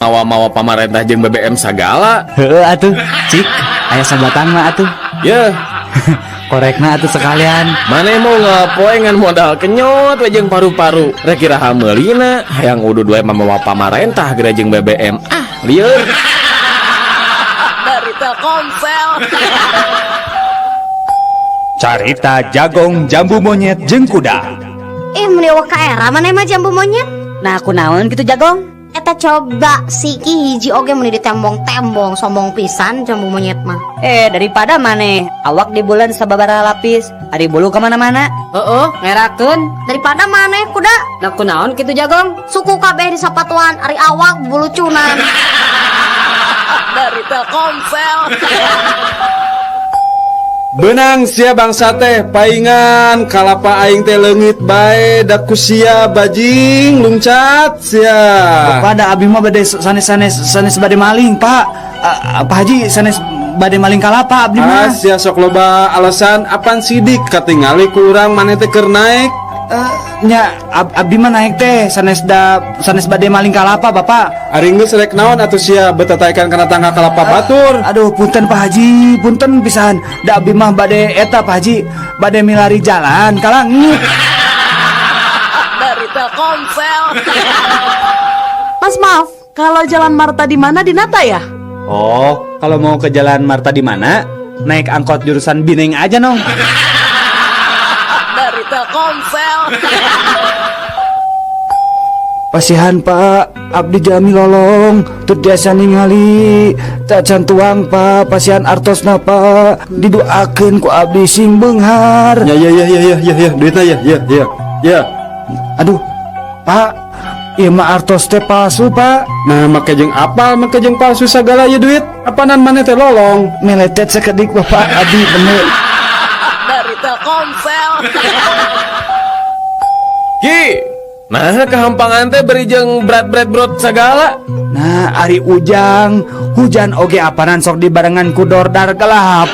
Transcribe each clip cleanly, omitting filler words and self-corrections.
mawa-mawa pamarentah jeung BBM sagala. Heeh atuh, cik, aya sabatan mah atuh. Ya, Korekna atuh sekalian. mana mau ngapoengan modal kenyot we jeung paru-paru. Rek iraha meulina hayang udud we mawa pamarentah geura jeung BBM. Ah, lieur. Dari Telkomsel. Carita Jagong Jambu Monyet jeung Kuda. Meniwa ka era mana mah jambu monyet. Nah aku naon gitu Jagong. Eta coba siki hiji oge meni ditembong-tembong sombong pisan jambu monyet mah. Daripada maneh awak di bulan sababaraha lapis, ari bulu kemana-mana. Ngerakeun. Daripada maneh kuda Nah kunaon gitu Jagong. suku kabeh di sapatuan ari awak bulucunan. Dari Telkomsel. Benang sia bangsa teh paingan kalapa aing teh leungit bae da kusia bajing lungcat sia. Pada abi mah bade sanes bade maling, Pak. Pak Haji sanes bade maling kalapa abdi mah. Sia sok loba alasan apan sidik katingali ku urang maneh teh keur naik. Nya abdi mah naik teh sanes bade maling kalapa, Bapak. Ari geus rek naon atuh sia betataekan kana tangga kalapa batur. Aduh punten Pak Haji, punten pisan. Da abdi mah bade eta Pak Haji, bade milari jalan ka langit. Dari Telkomsel. Mas maaf, kalau Jalan Marta di mana di Nata ya? Oh, kalau mau ke Jalan Marta di mana? Naik angkot jurusan Bineng aja nong. Dari Telkomsel. Pasihan Pak, abdi jami lolong, teu tiasa ningali, tak cantuang Pak, pasihan artosna Pak, didoakeun ku abdi sing beunghar. Ya duitna ya. Aduh, Pak, ieu mah artos teh palsu Pak, Nah make jeung apal make jeung palsu sagala ya duit. Apanan maneh teh lolong. meletet sakedik Bapak, abdi bener. Dari Telkomsel. Ki, nah kehampangan teh beri jeung berat sagala. Nah, ari ujang, hujan oge apanan sok dibarengan ku dordar gelap.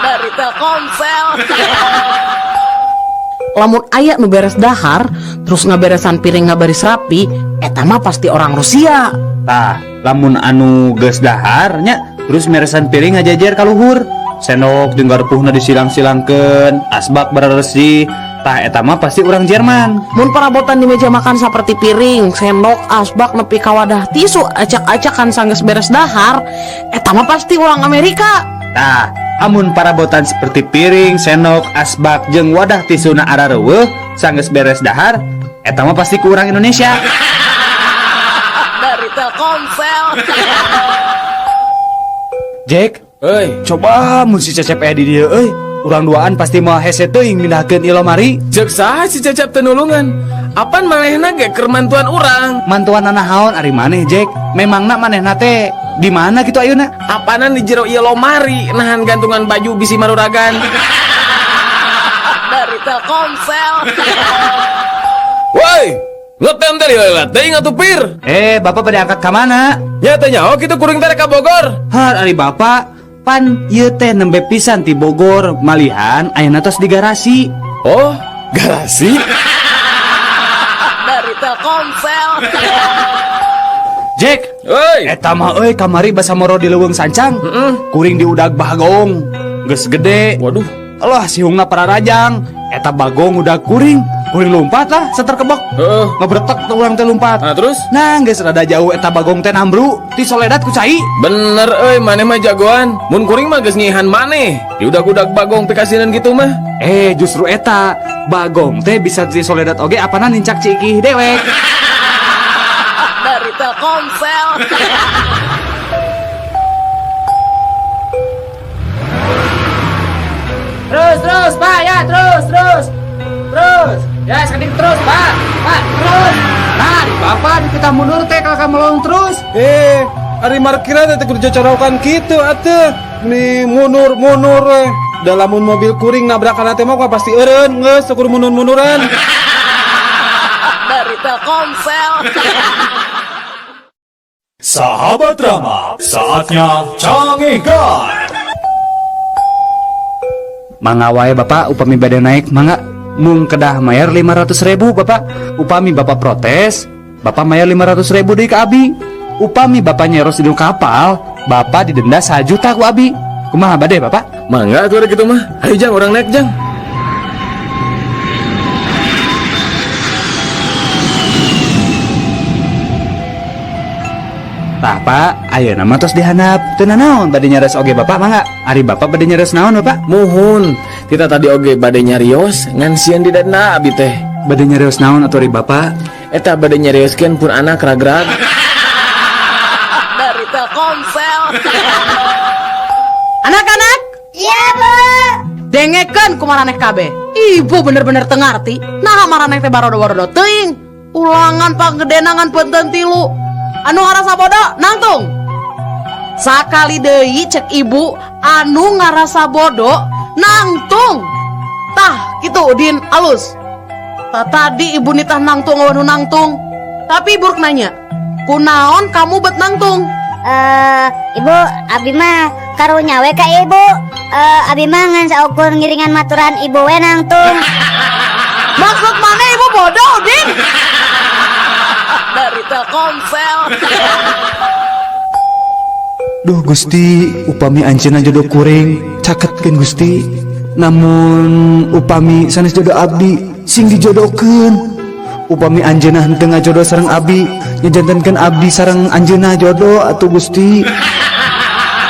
Dari Telkomsel. Lamun aya nu beres dahar, terus ngaberesan piring ngabaris rapi, eta mah pasti orang Rusia. Tah, lamun anu geus dahar nya, terus meresan piring ngajajar ka luhur. Sendok jeung garpuhna disilang-silangkeun, asbak beresih. Tah eta mah pasti urang Jerman. Mun perabotan di meja makan seperti piring, sendok, asbak, nepi ka wadah tisu, acak-acakan sanggeus beres dahar, eta mah pasti orang Amerika. Tah, amun parabotan seperti piring, sendok, asbak jeung wadah tisuna arareueuh sanggeus beres dahar, eta mah pasti ku urang Indonesia. Dari Telkomsel. Jack, Euy, coba mun si Cecep aya di dieu euy. Urang duaan pasti moal hese teuing mindahkeun ilomari. cek saha si Cecep teh nulungan. Apan manehna ge keur mantuan urang. Mantuan naon ari maneh, Jack? Memangna manehna teh di mana gitu ayeuna? Apanan di jero ieu lomari nahan gantungan baju bisi maruragan. Dari Telkomsel. Woi, ngetem teh heula teuing atuh pir. Bapak pada angkat ka mana? Nya teh nyaho kitu kuring teh rek ka Bogor. Har ari bapak, pan ieu teh nembe pisan ti Bogor, malihan ayeuna tos di garasi. Oh, garasi. Dari Telkomsel. Jack, Woi, eta mah euy kamari basa moro di leuweung sancang. Kuring di udag Bagong. Geus gede. waduh. Allah sihungna para rajang. Eta Bagong udah kuring lompat lah seterkebok. Heeh. Ngebretek tuh urang teh lompat. Nah terus? Nah, geus rada jauh eta Bagong teh nambru ti Soledad ku cai. Bener euy, maneh mah jagoan. Mun kuring mah geus nyihan maneh. Diudag-udag Bagong pikasinan gitu mah. Justru eta Bagong teh bisa ti Soledad oge apana nincak cikih dewek. Dari Telkomsel. Terus Pak ya terus. Ya sekali terus Pak terus. Nah, di bapak di kita mundur teh kakak melong terus. Ari markirna teh kudu cocorokan kitu atuh. Nih mundur we. Da lamun mobil kuring nabrakan teh mah pasti eureun geus kudu mundur-munduran. Dari Telkomsel. Sahabat drama, saatnya Cangegan. Mangga wae bapak upami bade naik mangga mung kedah mayar 500.000 bapak. Upami bapak protes Bapak mayar 500.000 deui ka abi. Upami bapak nyeros di kapal, bapak didenda 1 juta ku abi. Kumaha bade bapak? Mangga atuh gitu mah. Ayo Jang, orang naik Jang. Tah pak, ayeuna mah tos dihandap. Teu naon bade nyares oge bapak mangga. Ari bapak bade nyares naon bapak? Muhun, kita tadi oge bade nyarios ngan sieun didenda abi teh. Bade nyares naon atuh ari bapak? Eta bade nyarioskeun pun anak ragrag. Dari Telkomsel. Anak-anak, Iya bu. dengekeun kumaraneh kabeh. Ibu bener-bener teu ngarti. Nah maraneh teh barodo-barodo teuing. Ulangan panggedenangan punten 3. Anu ngarasa bodoh nangtung. Sakali deui cek ibu anu ngarasa bodoh nangtung. Tah kitu Udin alus. Tah tadi ibu nitah nangtung anu nangtung. Tapi ibu nanya, kunaon kamu bet nangtung? Ibu, abi mah karunya we ka ibu. Abi mah ngan saukur ngiringan maturan ibu we nangtung. Maksud mana ibu bodoh Udin? Dari Telkomsel. Duh Gusti, upami anjeunna jodoh kuring, caketkeun Gusti. Namun upami sanes jodoh abdi, sing dijodohkeun. Upami anjeunna henteu ngajodoh sareng abdi, nyajantenkeun abdi sareng anjeunna jodoh atuh Gusti.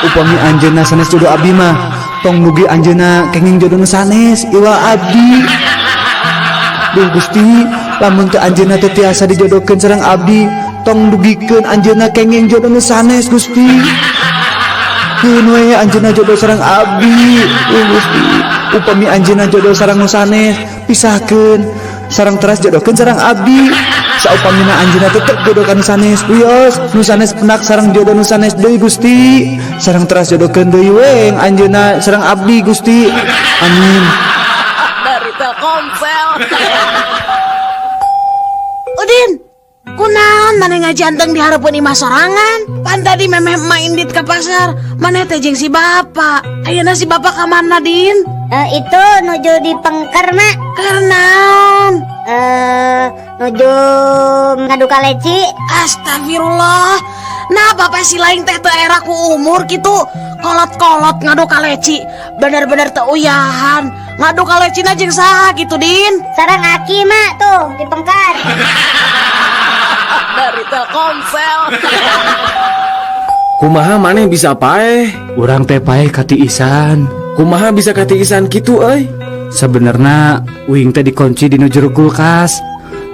Upami anjeunna sanes jodoh abdi mah, tong mugi anjeunna kenging jodoh nu sanes iwa abdi. Duh Gusti, lamun teu anjeunna teu tiasa dijodohkeun sareng abdi, tong dugikeun anjeunna kenging jodoh nu sanes Gusti. Keun we anjeunna jodoh sareng abdi, Gusti. Upami anjeunna jodoh sareng nu sanes, pisahkeun sareng teras jodohkeun sareng abdi. Saupamina anjeunna tetep jodoh ka nu sanes, wios nu sanes penak sareng jodoh nu sanes deui Gusti. Sareng teras jodohkeun deui we anjeunna sareng abdi Gusti. Amin. Dari Telkomsel. Udin, kunaon maneh ngajanteng di harapan imah sorangan? Pan tadi memeh main dit ke pasar, maneh teh jeung si bapak. Ayeuna si bapak ka mana, Din? Itu nuju di pengker mak. Karnaon? Nuju ngadu kaleci. Astagfirullah. Nah, bapak si lain teh teu era ku umur gitu. Kolot-kolot ngadu kaleci. Bener-bener teu uyahan. Ngadu kalecina jeung saha gitu, Din? Sareng aki mak tuh di pengker. Dari Telkomsel. Kumaha maneh bisa paeh? Urang teh paeh katiisan. Kumaha bisa katiisan kitu euy? Sebenarnya uing teh dikunci di jero kulkas.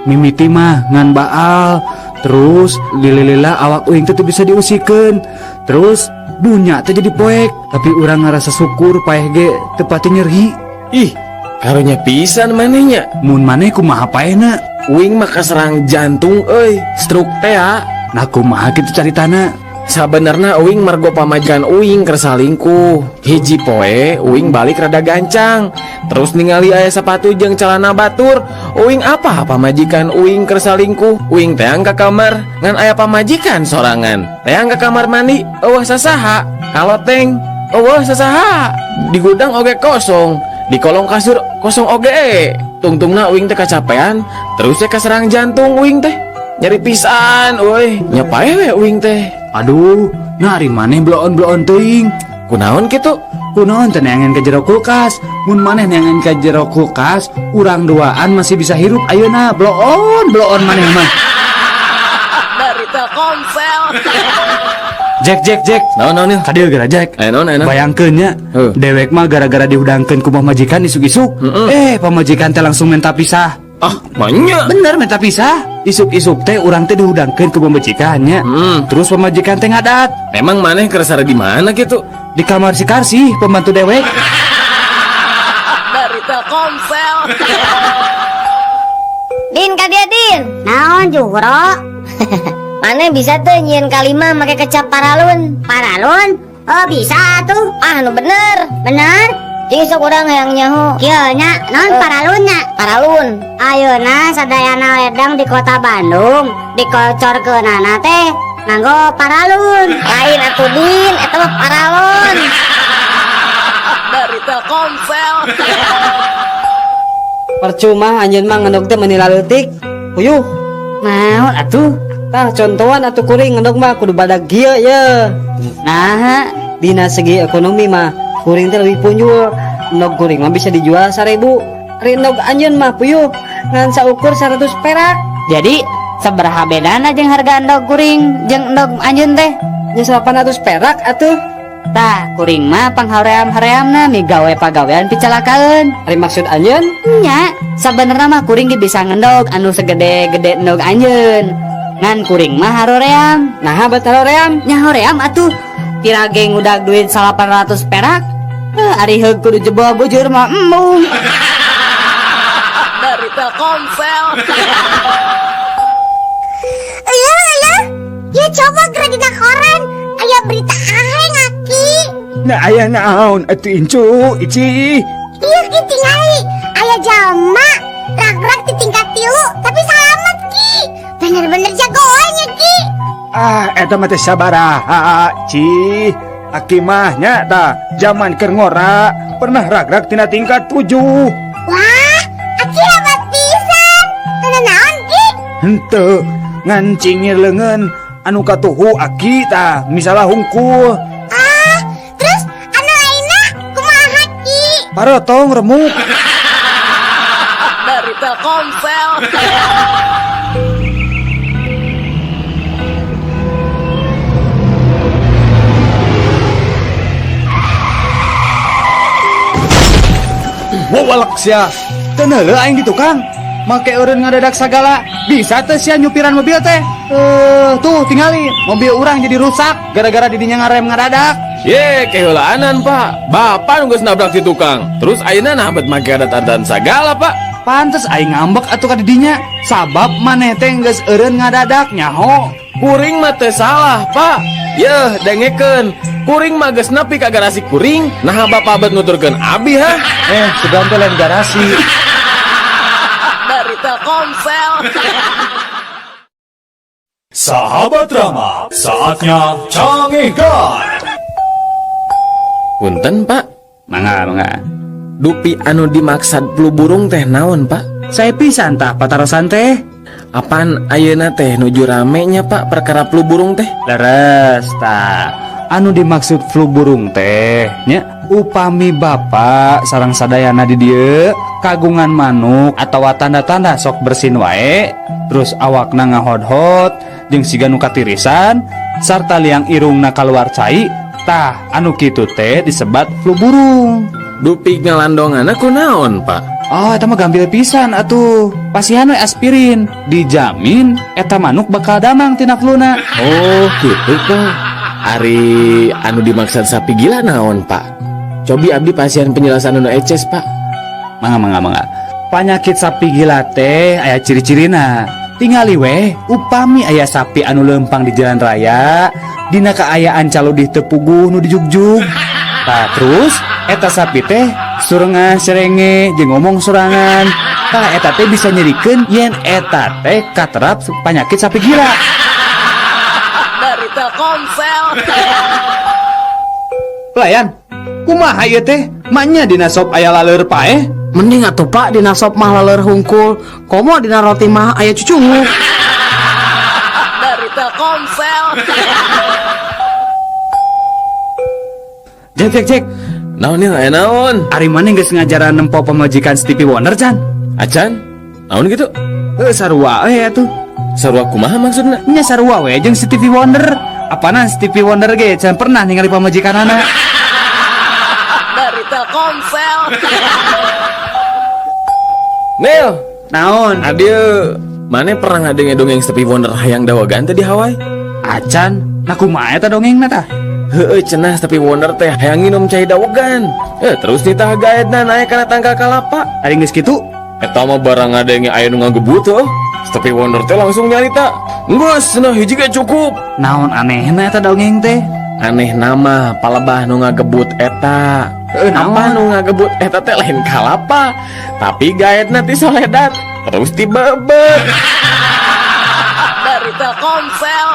Mimiti mah ngan baal. Terus lila-lila awak uing teh teu bisa diusikeun. Terus dunya teh jadi poek. Tapi urang ngarasa syukur paeh ge teu pati nyeri. Ih, karunya pisan manehnya. Mun maneh kumaha paehna? Uing mah kaserang jantung euy, stroke teh ya. Nah kumaha kitu caritana? Sabenerna uing margo pamajikan uing kersalingkuh. Hiji poe uing balik rada gancang. Terus ningali aya sepatu jeung celana batur. Uing apa pamajikan uing kersalingkuh? Uing teang ka kamar ngan aya pamajikan sorangan. Teang ka kamar mandi, eueuh sasaha? Kaloteng, eueuh sasaha? Di gudang oge kosong, di kolong kasur kosong oge. Tungtungna uing teh kacapean, terus teh kaserang jantung uing teh. Nyeri pisan, euy. Nyapae we uing teh? Aduh, nari maneh bloon-bloon teuing. Kunaon kitu? Kunaon teh neangan ka jero kulkas. Mun maneh neangan ka jero kulkas, urang duaan masih bisa hirup ayeuna. Bloon maneh mah. Dari Telkomsel. Jack. Naon? Kadieu geura Jack. Naon? Bayangkeun nya, Heuh. dewek mah gara-gara diudangkeun ku pamajikan isuk-isuk. Pamajikan teh langsung minta pisah. Ah, manya. Bener minta pisah. Isuk-isuk teh urang teh diudangkeun ku pamajikannya. Terus pamajikan teh ngadat Emang maneh keresara di mana gitu? di kamar si Karsi, pembantu dewek. Dari Telkomsel. Din ka dia Din. Naon Juhro? Mana bisa tuh nyieun kalima make kecap paralun. Paralun? Oh bisa tuh. Ah nu bener. Jeung sok urang hayang nyaho. Kieu nya, naon paralunnya? Paralun. Ayeuna sadayana ledang di kota Bandung dikocorkeunana teh nganggo paralun. Lain atuh Din, eta mah paralun. Dari Telkomsel. Percuma anjeun mah ngendog teh meuni laleutik. Uyuh, Naon atuh? Tah contohan atuh kuring ngendog mah kudu badag gieu ya. Nah, dina segi ekonomi mah kuring teh leuwih punjul. Endog kuring mah bisa dijual 1.000. Ari endog anjeun mah puyuh ngan saukur 100 perak. Jadi sabaraha bedana jeung harga endog kuring jeung endog anjeun teh? Nya 800 perak atuh. Tah kuring mah panghaream-hareamna mi gawe pagawean picalakaeun. Ari maksud anjeun? Nya, sabenerna mah kuring ge bisa ngendog anu segede-gede endog anjeun. Ngan kuring mah haroream. Nah, bet haroream? Nya hoream atuh. Kira geng udah duit 800 perak. Ari heug kudu jebol bujur mah embung. Dari Telkomsel. Ya coba gerak di koran. Aya berita aheng aki. Nah aya naon atuh incu ici. Iya ki tingali. Aya jalma rak-rak di tingkat 3 tapi selamat ki. Bener-bener jagoan ya ki. Eta mah teh sabaraha ci. Aki mah nya tah zaman keur ngora pernah ragrak tina tingkat 7. Wah, aki hebat pisan. Kana naon ki? Henteu ngan cingir leungeun anu katuhu aki tah misalnya hungkul. Terus anu lainna kumaha ki? Parotong remuk. Dari Telkomsel. Wawalak sia. Teu neuleuh aing di tukang. Make eureun ngadadak sagala. Bisa teh sia nyupiran mobil teh. Tuh tingali mobil urang jadi rusak gara-gara didinya ngarem ngadadak. Ye, kehulaanan Pak. Bapak nunggu nabrak di tukang. Terus ayeuna nah bet make adat-adat sagala Pak. Pantes aing ngambek atuh ka didinya. Sabab maneh teh geus eureun ngadadak nyaho. Kuring mah teu salah Pak. Yeuh, dengekeun. Kuring mah geus nepi ka garasi kuring. Nah Bapak bet nuturkeun abi ha. Segan teh lain garasi. Dari Telkomsel. Sahabat Rama, saatnya canggihkan. Punten Pak. Mangga. Dupi anu dimaksad flu burung teh naon Pak? Saya pisan tah patarosan teh. Apaan ayeuna teh nuju ramenya Pak perkara flu burung teh? Leres tah. Anu dimaksud flu burung teh nya upami bapak sareng sadayana di dieu kagungan manuk atawa tanda-tanda sok bersin wae terus awakna ngahod-hod jeung siga nu katirisan sarta liang irungna kaluar cai tah anu kitu teh disebat flu burung. Dupi ngalandonganna kunaon Pak? Oh eta mah gampil pisan atuh. Pasihan we aspirin dijamin eta manuk bakal damang tina fluna. Oh gitu Pak. Ari anu dimaksud sapi gila naon Pak? Cobi abdi pasien penjelasan anu eces Pak. Mangga. Panyakit sapi gila teh aya ciri-cirina. Tingali we upami aya sapi anu lempang di jalan raya dina kaayaan caludih teu puguh nu dijugjug. Tah terus eta sapi teh surengan serenge jeung ngomong sorangan. Tah eta teh bisa nyerikeun yen eta teh katerap panyakit sapi gila. Dari Telkomsel. Pelayan, kumaha ieu teh? Manya dina sop aya laleur paeh? Mending atuh Pak dina sop mah laleur hungkul. Komo dina roti mah aya cucungu. Dari Telkomsel. Cek. Naon ya aya naon? Ari maneh geus ngajaran nempo pamajikan Stevie Wonder can? Acan? Naon gitu? Sarua atuh. Sarua kumaha maksudna? Nya sarua we jeung Stevie Wonder. Apana Stevie Wonder ge can pernah ningali pamajikanana. Dari Telkomsel. Nel, Naon? adieu. Mane pernah ngadenge-dongeng Stevie Wonder hayang dawagan teh di Hawaii? Acan, nah kumaha eta dongengna tah? Heueuh cenah Stevie Wonder teh hayang nginum cai dawagan. Terus nitah gaetna naek kana tangka kalapa. Ari geus kitu? Eta mah barang ngadenge aya nu ngagebut heuh. Stevie Wonder teh langsung nyarita. Geus cenah hiji ge cukup. Naon anehna eta dongeng teh? Aneh nama palebah nu ngagebut eta. Apa nu ngagebut eta teh lain kalapa, tapi gaetna ti soledad, terus ti bebet. Dari Telkomsel.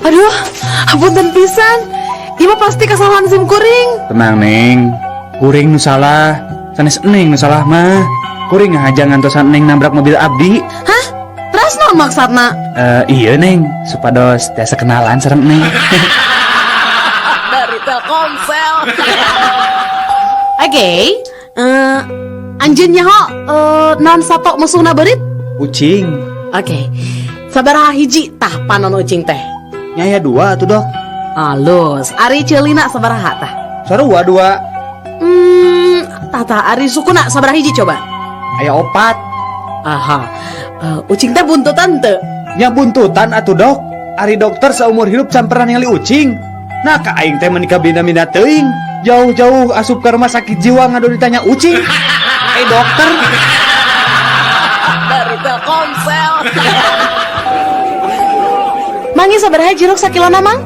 Aduh, apunten pisan. Ibu pasti kesalahan sim kuring. Tenang Neng, kuring nu salah, sanes Neng nu salah mah. Kuring aja ngantosan Neng nabrak mobil abdi. Hah? Terus non maksudna? Iya Neng, supados tiasa kenalan sareng Neng. Dari Telkomsel. Oke. Anjeunnya ho non sato musuhna beurit? Ucing, Oke. Sabaraha hiji tah panon ucing teh? nyaya 2 tuh dok. Alus, ari ceulina sabaraha tah? Sarua 2, Tah ari sukuna sabaraha hiji coba? aya 4. Aha. Ucing teh buntutan teu? Nya buntutan atuh dok. Ari dokter seumur hidup samperan ningali ucing. Nah ka aing teh menikah bina-bina teuing. Jauh-jauh asup ke rumah sakit jiwa ngadu ditanya ucing. Dokter. Dari Telkomsel. Mangi sabaraha jeruk sakilona mang?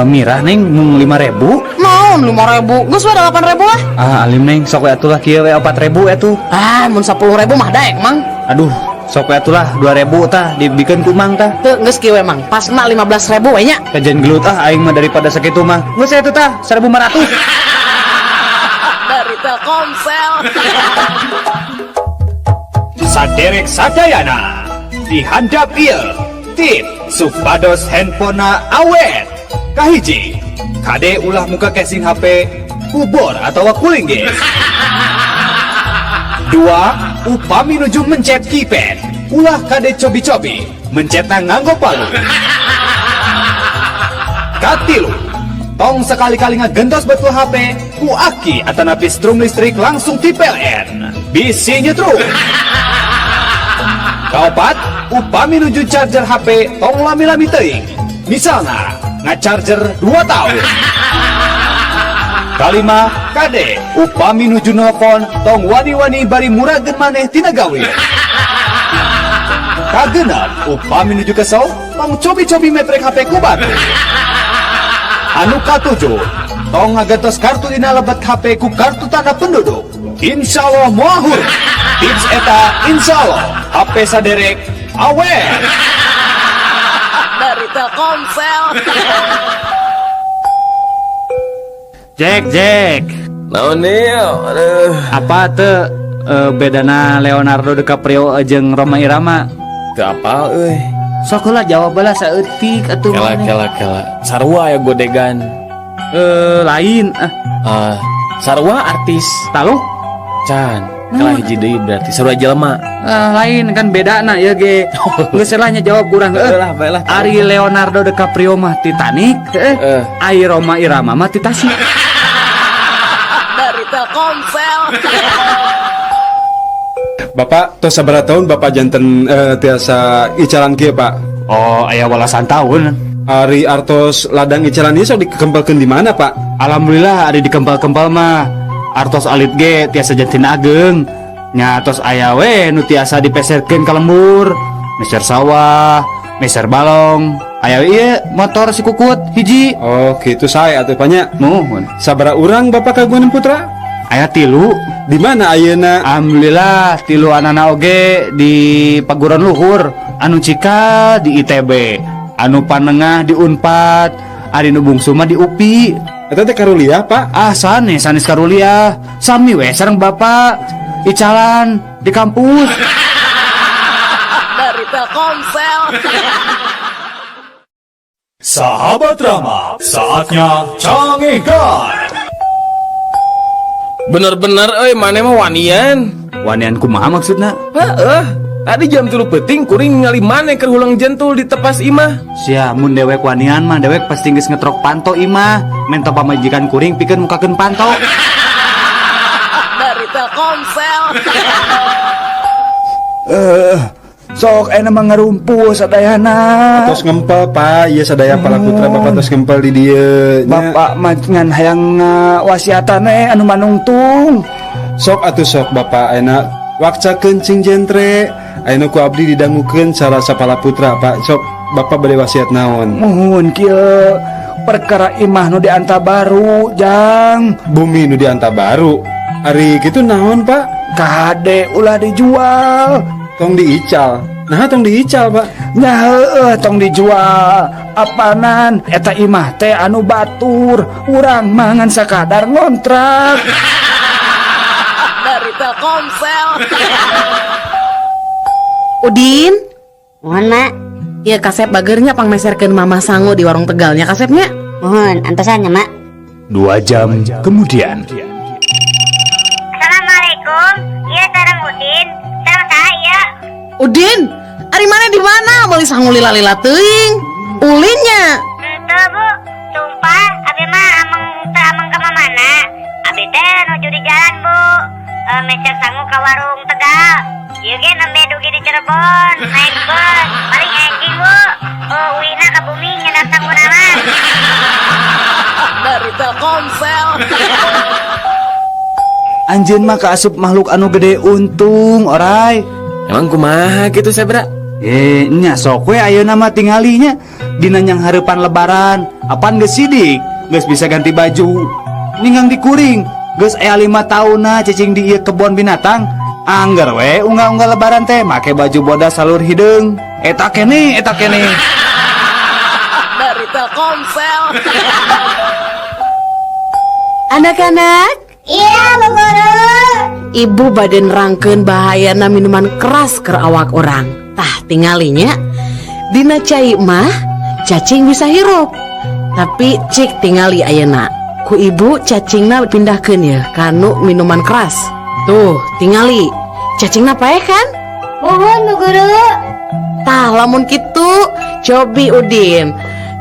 Mirah Neng mung 5.000. Naon 5.000? Geus we 8.000 ah. Alim Neng sok we atulah kieu we 4.000 atuh. Mun 10.000 mah daek mang. Aduh, sok we atulah 2.000 tah dibikeun ku mang tah. Teu geus kieu we mang. Pasna 15.000 we nya. Kajen gelut aing mah daripada sakitu mah. Geus atuh tah 1.500. Dari Telkomsel. Saderek sadayana dihandap ieu tip supados handphonena awet. Kahiji, kade ulah muka casing HP kubur atau kuling ge. 2. Upami nuju mencet keypad, ulah kade cobi-cobi mencetna nganggo palu. Katilu, tong sekali-kali ngagentos betul HP ku aki atanapi strum listrik langsung ti PLN bisi nyetrum. Kaopat, upami nuju charger HP tong lami-lami teuing. Misalna, ngacharger 2 tahun. Kalima, kade, upami nuju nelpon tong wani-wani bari murageun maneh tina gawe. Kagenep, upami nuju kesel tong cobi-cobi metrek HP ku batu. Anu katujuh, tong ngagentos kartu dina lebet HP ku kartu tanda penduduk. Insyaallah moahur. Tips eta insyaallah HP saderek awet. Dari Telkomsel. Jack. Naon aduh. Apa teu bedana Leonardo DiCaprio jeung Rhoma Irama? Teu apal euy. Sok heula jawab bae saeutik atuh maneh. Kela. Sarua ya godegan. Lain Sarua artis. Talu? Can. Kela hiji deui berarti sarua jelema. Lain kan beda na ya ge. Geus selahnya jawab kurang Baiklah. Ari Leonardo DiCaprio mah Titanic, Ai Rhoma Irama mah Titanic. Dari Telkomsel. Bapak tos sabaraha tahun Bapak janten tiasa icalan kieu Pak? Oh, aya walasan tahun. Ari artos ladang icalan ieu sok dikempelkeun di mana Pak? Alhamdulillah ada dikempal-kempal mah. Artos alit ge tiasa jantin ageng. Nya tos aya we nu tiasa dipeserkeun ka lembur. Meser sawah, meser balong. Aya ieu motor si Kukut hiji. Oh, kitu sae atuh panya. Nuhun. Sabaraha urang Bapak kagungan putra? Aya 3. Di mana ayeuna? Alhamdulillah 3 anana oge di paguron luhur. Anu cika di ITB, anu panengah di Unpad, ari nu bungsu mah di UPI. Eta teh karuliah Pak? Sanes karuliah. Sami we sareng Bapak icalan di kampus. Dari Telkomsel. Sahabat Rama, saatnya canggihkan. Bener-bener euy maneh mah wanian. Wanian kumaha maksudna? Tadi jam 3 peting kuring ningali maneh keur hulang jentul di tepas imah. Sia mun dewek wanian mah dewek pasti geus ngetrok panto imah. Menta pamajikan kuring pikeun mukakeun panto. Dari Telkomsel. Sok ena mah ngarumpu sadayana. Tos ngempel Pak, ieu sadaya pala putra Bapak tos ngempel di dieu. Bapak mah ngan hayang wasiatan anu manungtung. Sok atuh sok Bapak ayeuna wakca kencing jentre. Ayeuna ku abdi didangukeun cara sapala putra Pak. Sok Bapak bade wasiat naon? Muhun kieu perkara imah nu dianta baru jang. Bumi nu dianta baru. Ari kitu naon Pak? Kade ulah dijual. Tong diical. Nah tong diical Pak. Nya heueuh tong dijual. Apanan eta imah teh anu batur, urang mangan sakadar ngontrak. Dari Telkomsel. Udin, Mohon mak. ya kasep bagernya pangmeserkeun Mama Sango di warung Tegalnya kasepnya. Mohon antosannya mak. 2 jam kemudian. Assalamualaikum. Iya sareng Udin. Sareng saya. Udin, ari mana di mana? Meuli sangu lila-lila teuing. Ulinnya. Ente bu, sumpah abi mah ameng ke mana? Abi teh nuju di jalan bu. Mecer sangu ke warung Tegal. Ieu ge nembe dugi di Cirebon, naik bus. Paling enjing bu. Uina ke bumi nyedap sangu nama. Dari Telkomsel. Anjeun mah kaasup makhluk anu gede untung oray. Emang kumaha gitu Sebra? Nya sok we ayeuna mah tingalinya dina nyang hareupan lebaran. Apaan geus sidik? Geus bisa ganti baju. Ninggang di kuring. Geus aya 5 taunna cicing di ieu kebon binatang. Angger we unggah-unggah lebaran teh make baju bodas salur hideung. Eta kene. Dari Telkomsel. Anak-anak, Iya bu guru. ibu badan rangkeun bahayana minuman keras ke awak orang. Tah tinggalinya dina cai mah cacing bisa hirup. Tapi cik tingali ayeuna. Ku ibu cacingna pindahkeun ya kanu minuman keras. Tuh, tingali. Cacingna pae kan? Mohon bu guru. Tah lamun kitu, cobi Udin.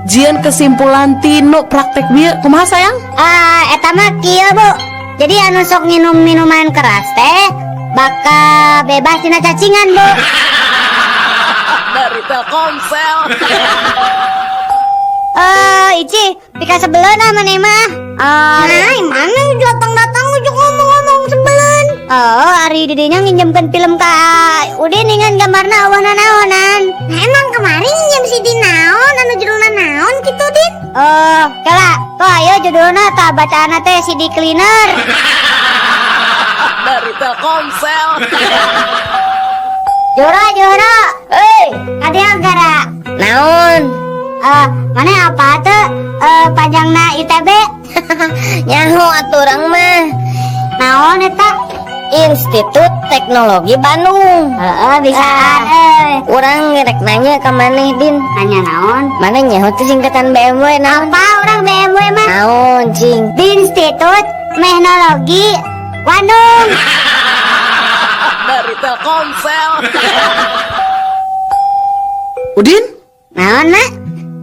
Jian kesimpulan tinu praktek bieu kumaha sayang? Eta mah kieu bu. Jadi anu sok nginum minuman keras teh bakal bebas tina cacingan bu. Dari Telkomsel. Ici, pika sebelen ah mana mah. Mana datang ujuk ngomong sebelen. Ari didinya nginjemkeun film ka Udin ningan gambarna awahna naonan. Emang kemarin nginjem si di naon anu judulna naon kitu Din? Kala, tuh ayo judulna tah bacaana teh si di cleaner. Dari Telkomsel. Jora, kadea gara. Naon? Mana apa tuh? Panjangna ITB? Nyaho aturang mah. Naon eta? Institut Teknologi Bandung. Bisaan urang ngerek nanya ke maneh Din. Nanya naon? Mana nyaho teh singkatan BMW naon? Apa urang BMW mah? Naon cing? Institut Teknologi Bandung. Dari Telkomsel. Udin, Naon mak?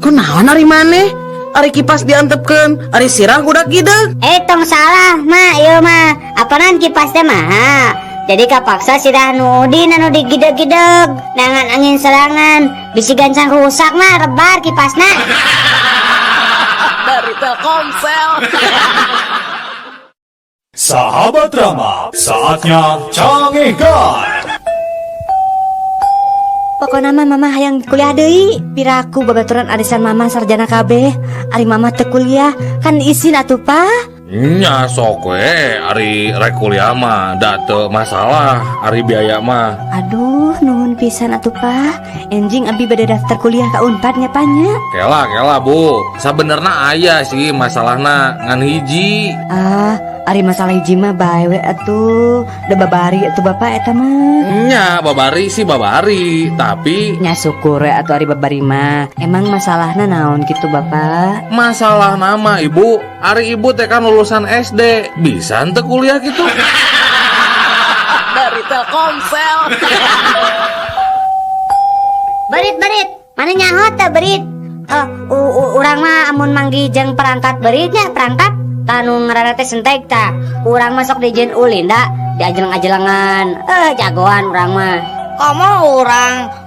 kunaon ari maneh? Ari kipas diantepkeun, ari sirah budak gideg. Tong salah mak, ieu mah apanan kipas teh mah. Jadi kapaksa sirah Udin anu digideg-gideg dengan angin serangan bisi gancang rusak mah rebar kipasna. Dari Telkomsel. Sahabat Rama, saatnya cangehkan. Pokokna mah mama hayang kuliah deui. Piraku babaturan arisan mama sarjana kabeh. Ari mama teu kuliah kan isin atuh pa. Nya sok we ari rek kuliah mah da teu masalah ari biaya mah. Aduh nuhun pisan atuh pa. Enjing abi bade daftar kuliah ka Unpad nya panya. Kela Bu, sabenerna aya sih masalahna ngan hiji. Ari masalah hiji mah bae we atuh. Da babari atuh bapak eta mah. Nya babari sih babari, tapi Nya syukur we atuh ari babari mah. Emang masalahna naon kitu bapak? masalah nama ibu, ari ibu teh kan lulusan SD, bisa ente kuliah gitu. Dari Telkomsel. Berit, mana nyaho teh berit? Urang mah amun manggi jeung perangkat beritnya perangkat tanu ngaranna teh sentek tah. Urang mah sok dijieun ulin da, diajeleng-ajelengan. Jagoan urang mah. Kamu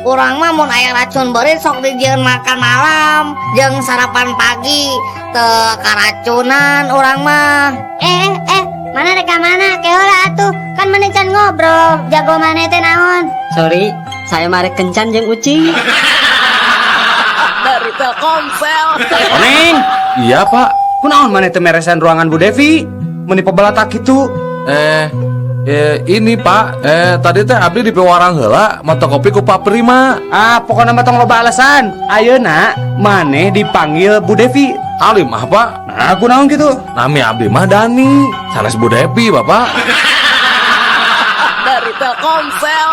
urang mah mun aya racun berit sok dijieun makan malam jeung sarapan pagi teu karacunan urang mah. Mana reka mana keola atuh. Kan mana can ngobrol. Jago mana teh naon? Sorry, saya marek kencan jeung ucing. Dari Telkomsel. Oneng, Iya Pak. kunaon maneh teh meresan ruangan Bu Devi? Meuni pebalatak kitu. Ini Pak, tadi teh abdi di pewarang heula mata kopi ku Pak Prima. Pokoknya mah tong loba alasan. Ayeuna maneh dipanggil Bu Devi. Alim ah Pak. Nah, aku naon gitu. Nami abdi mah Dani, sanes Bu Devi Bapak. Dari Telkomsel.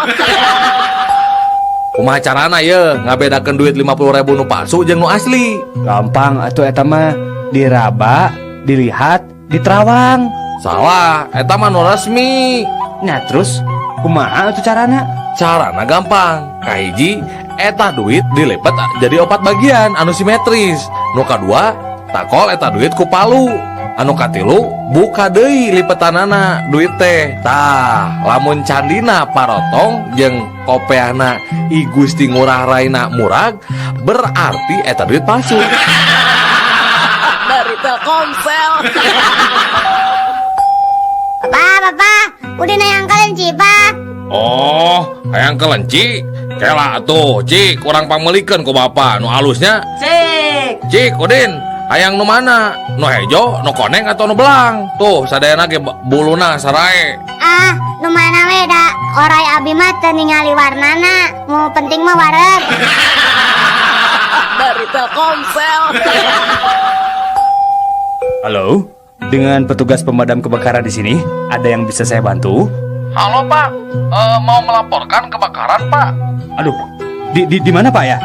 Kumaha carana ye ngabedakeun duit 50.000 nu palsu jeung nu asli? Gampang atuh eta mah diraba, dilihat, diterawang. Salah, eta mah nu resmi. Nah, terus kumaha atuh carana? Carana gampang. Kahiji, eta duit dilipat jadi 4 bagian anu simetris. Nu kadua, takol eta duit ku palu. Anu katilu, buka deui lipetanana duit teh. Tah, lamun candina parotong jeung kopeana I Gusti Ngurah Raina murag, berarti eta duit palsu. Dari Telkomsel. Bapak, udah nayang kelinci, Pak. Oh, hayang kelenci. Kela atuh, Cik, kurang pamelikeun ku Bapak. Nu alusnya, Cik, Udin. Hayang nu mana? Nu hejo, nu koneng atau nu belang? Tuh, sadayana ge buluna sarae. Nu mana we da orai abi mah teu ningali warnana. Mu penting mah wareg. Dari Telkomsel. Halo, dengan petugas pemadam kebakaran di sini, ada yang bisa saya bantu? Halo Pak, mau melaporkan kebakaran Pak. Aduh, di mana Pak ya?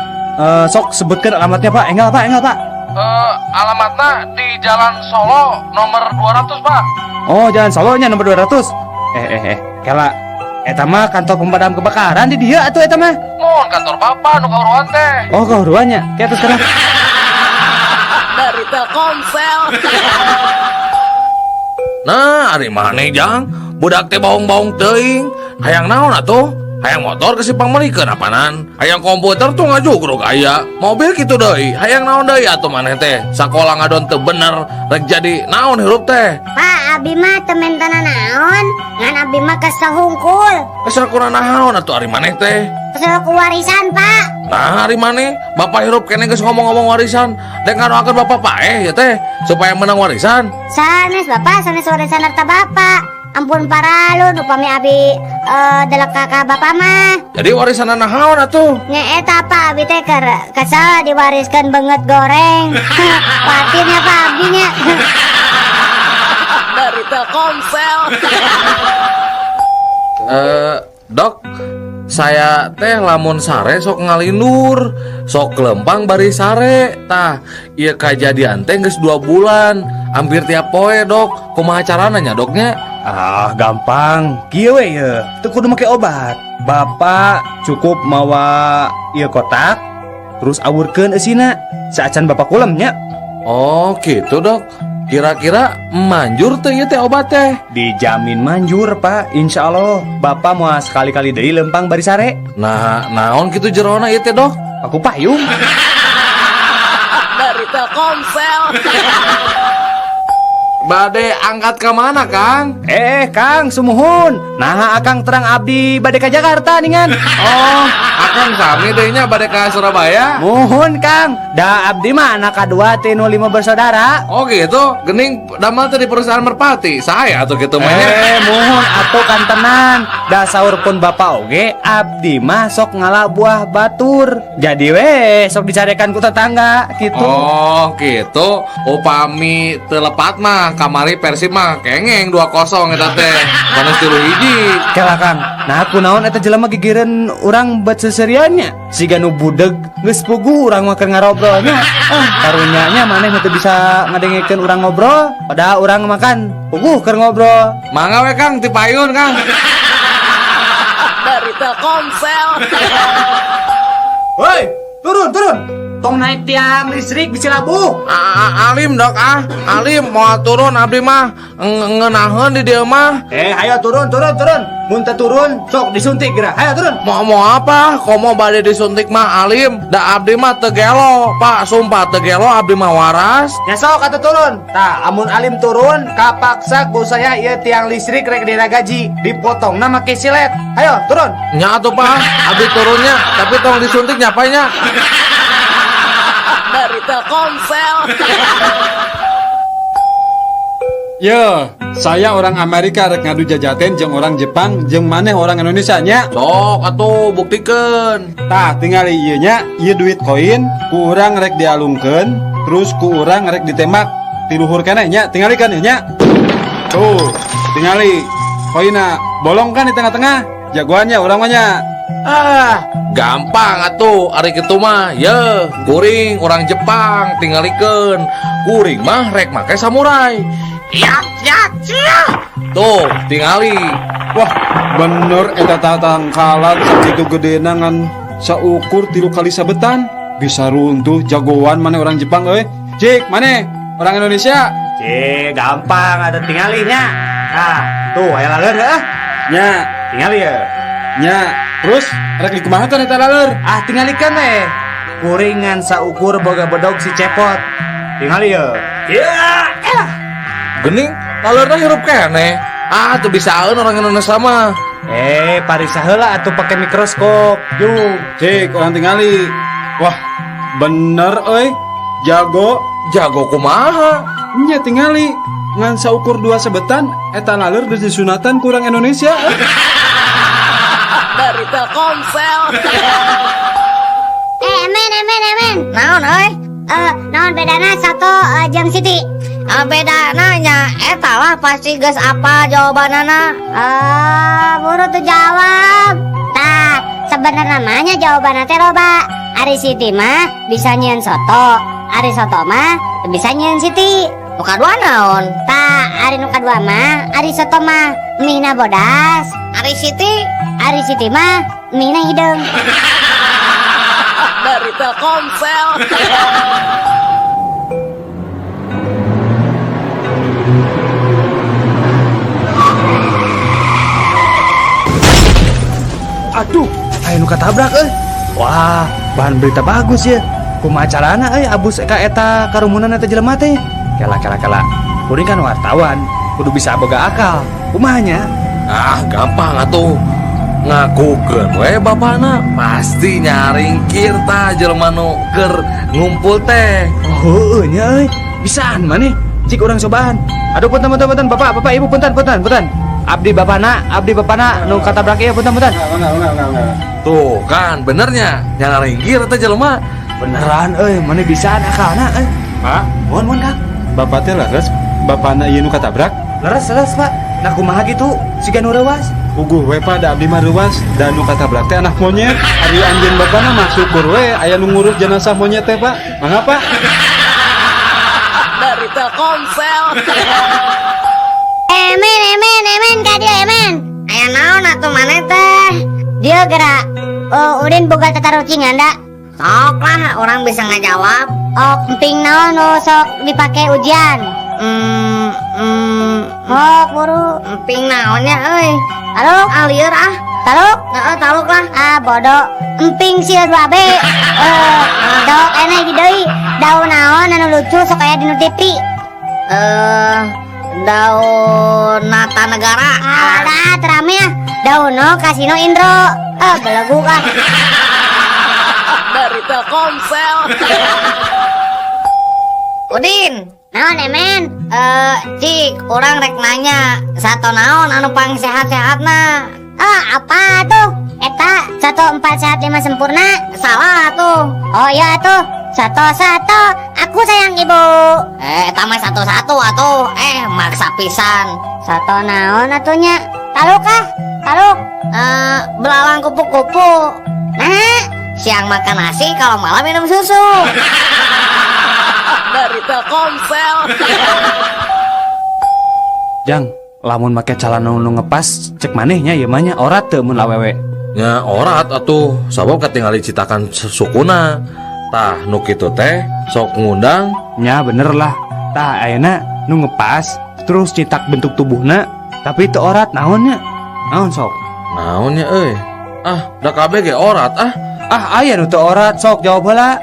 Sok sebutkan alamatnya Pak. Enggak Pak. Alamatnya di Jalan Solo nomor 200 Pak. Oh, Jalan Solonya nomor 200. Kela, eta mah kantor pemadam kebakaran di dia atuh eta mah. Mohon kantor Bapak nu kauruan teh. Oh, kauruannya. Kayak terus sekarang. Dari Telkomsel. Nah, ari maneh Jang, budak teh baung-baung teuing. Hayang naon atuh? Hayang motor kesipang melikeun apanan. Hayang komputer tuh ngajugrug aya. Mobil kitu deui. Hayang naon deui atuh maneh teh? Sakola ngadon teu bener, rek jadi naon hirup teh? Pak, abi mah teu mentana naon. Ngan abi mah kesel hungkul. Kesel kurang naon atuh ari maneh teh? Kesel ku warisan, Pak. Nah, hari mana? Bapak hirup kene geus ngomong-ngomong warisan. Dek ngadoakeun Bapak paeh ya teh supaya menang warisan. Sanes Bapak, sanes warisan harta Bapak. Ampun paralun upami abi delek kakak Bapak mah. Jadi warisan naon atuh? Nya eta Pak abi teh kesel diwariskan banget goreng. Patinnya Pak abinya. Dari Telkomsel. Dok, saya teh lamun sare sok ngalindur, sok kelempang bari sare. Tah, ieu kajadian teh geus 2 bulan, hampir tiap poe, Dok. Kumaha carana nya, Doknya? Gampang. Kieu we ye, teu kudu make obat. Bapak cukup mawa ieu kotak, terus awurkeun eusina. Saacan Bapak kulemnya. Oh, gitu, Dok. Kira-kira manjur teh ieu teh obat teh? Dijamin manjur, Pak. Insya Allah. Bapak mau sekali-kali deui lempang bari sare. Nah, naon kitu jerona ieu teh, Dok? Aku payung. Dari Telkomsel. Bade angkat ke mana, Kang? Kang, sumuhun. Nah, Akang terang abdi bade ka Jakarta ningan. Oh, Akang sami dehnya bade ka Surabaya. Muhun, Kang. Da abdi mah anak kadua tinu 5 bersaudara. Oh gitu, gening damel teh di perusahaan merpati. Saya atuh kitu mah. Muhun atuh kan tenan. Da saur pun Bapak oge abdi mah sok ngalah buah batur. Jadi we sok dicarekan ku tetangga gitu. Oh, gitu. Upami teu lepat mah kamari Persib mah kengeng 2-0 eta teh. Panas 3-1. Kela Kang, nah aku naon eta jelema gigireun urang bet seseriannya. Siga nu budeg geus pugu urang mah keur ngarobrolnya. Karunyanya maneh teu bisa ngadengekeun urang ngobrol, padahal urang makan puguh keur ngobrol. Mangga we Kang ti payun Kang. Dari Telkomsel. Woi, turun. Tong naik tiang listrik bisa labuh. Alim Dok Alim mau turun abdi mah ngeunaheun di dieu mah. Ayo turun. Mun teu turun sok disuntik geura. Ayo turun. Mau apa? Komo bade disuntik mah Alim. Da abdi mah teu gelo, Pak. Sumpah teu gelo abdi mah waras. Ya sok atuh turun. Tah, amun Alim turun, kapaksa ku saya ieu tiang listrik rek diragaji, dipotongna make silet. Ayo turun. Nya atuh Pak, abdi turunnya, tapi tong disuntik nyapanya. Dari Telkomsel. Yo, saya orang Amerika rek ngadu jajaten jeung orang Jepang jeung maneh orang Indonesia nya. Sok atuh buktikeun. Tah tinggal ieu nya, ieu duit koin ku urang rek dialungkeun, terus ku urang rek ditembak di luhur keneh nya, tingalikeun ieu nya. Tuh, tingali koina bolong kan di tengah-tengah. Jagoannya urang mah nya. Ah, gampang atuh ari kitu mah. Ye, kuring orang Jepang tingalikeun. Kuring mah rek make samurai. Ya, tuh, tingali. Wah, bener eta tatangkalan sakitu gedena ngan saukur 3 kali sabetan. Bisa runtuh jagoan maneh orang Jepang euy. Cik, maneh orang Indonesia. gampang ada tingalinya. Nah, tuh aya laleur heuh. Nya, Tingali ya. nya. Terus rek dikumahakeun eta laleur? Ah, tingalikeun we. Kuringan saukur boga bedog si cepot. Tingali ya. Gening, lalurna hirup keneh. Ah, teu bisaeun orang Indonesia mah. Parisa heula atuh pake mikroskop. Yuk, cik orang tingali. Wah, bener euy. Jago. Jago kumaha? Nya tingali ngan saukur 2 sebetan eta laleur geus disunatan kurang Indonesia. Dari Telkomsel. Emen. Naon euy? Naon bedana satu jeung Siti? Beda nanya, eta lah pasti geus apa jawabanana. Buru tuh jawab. Tah, sebenarnya namanya jawabannya teh loba. Ari Siti mah bisa nyieun soto, Ari soto mah bisa nyieun Siti. Nu kadua naon? Tah, Ari nu kadua mah, Ari soto mah mihna bodas, Ari Siti mah mihna hideung. Dari Telkomsel. Aduh, aya nu katabrak euy. Wah, bahan berita bagus ya. Kumaha carana abus ka eta karumunan eta jelema teh. Kela. Kuring kan wartawan, kudu bisa boga akal. Kumahanya? Ah, gampang atuh. Ngakukeun we bapana, pasti nyaringkir tah jelema nu keur ngumpul teh. Oh, heueuh nya euy. Bisaan maneh. Cik urang cobaan. Aduh punten Bapak, Ibu punten. Abdi bapana nu katabrak ieu punten. Tuh kan benernya nyaringkir teh jelema. Beneran euy, maneh bisaan akalna euy. Pak, Mohon Kang. bapak teh leres bapana ieu nu katabrak. Leres Pak. Nah kumaha gitu? Siga nu reuwas. Puguh we pa da abdi mah reuwas dan nu katabrak teh anak monyet. Ari anjeun bapana mah syukur we aya nu ngurus jenazah monyet teh, Pak. Mangga, Pak. Dari Telkomsel. Emen ka dia emen. Aya naon atuh maneh teh? Dia gerak. Udin boga tatarucingan da. Sok lah orang bisa ngajawab. Emping naon nu sok dipake ujian. Buru. Emping naonnya euy? Taluk. Lieur ah. Taluk. Heeh, taluk lah. Bodoh. Emping sieun 2B. Dok eneh deui. Daun naon anu lucu sok aya dinu TV. Daun Nata Negara. Alah, terame ah. Dauno Kasino Indro. Belegu ah. Dari Telkomsel. Udin. Naon emen? Cik, orang rek nanya, satu naon anu pang sehat-sehatna? Apa tuh? Eta 1 4 sehat 5 sempurna. Salah tuh. Oh iya tuh. Satu. Aku sayang ibu. Eta mah satu-satu atuh. Maksa pisan. Satu naon atunya? Taluk ah. Taluk. Belalang kupu-kupu. Nah, Siang makan nasi, kalau malam minum susu. Dari Telkomsel. Jang, lamun make calon nu ngepas cek manehnya ieu mah nya orat teu mun awewe. Ya orat atuh, sabab katingali citakan sukuna. Tah nu kitu teh sok ngundang. Nya bener lah. Tah ayeuna nu ngepas terus citak bentuk tubuhna tapi teu orat naonnya? Naon sok? Naonnya euy? Ah, da kabeh ge orat ah. Ah aya nu teu orat sok jawab heula.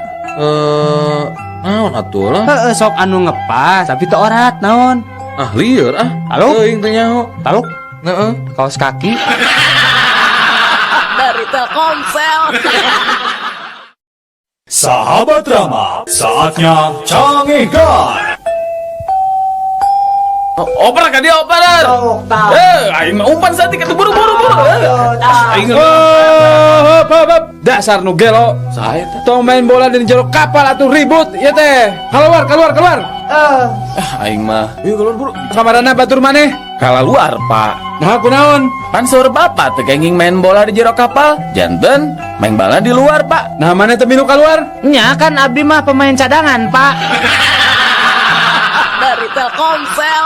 Naon atuh lah? Heeh sok anu ngepas tapi teu orat naon? Ah lieur ah. Halo? Teuing teh nyaho. Taluk Heeh. kaos kaki. Dari Telkomsel. Sahabat Rama, saatnya Cangihkan. Oper ka dia oper. Aing mah umpan satik atuh buru-buru. Aing Hop. Dasar nu gelo. saya teh. Tong main bola di jero kapal atuh ribut ya teh. Keluar. Aing mah. Yuk keluar buru. Kamarana batur maneh. Kalaluar, Pak. Nah kunaon? Pan seueur bapak teh kenging main bola di jero kapal, janten main bola di luar, Pak. Nah maneh teh minu keluar? Nya kan abdi mah pemain cadangan, Pak. Dari Telkomsel.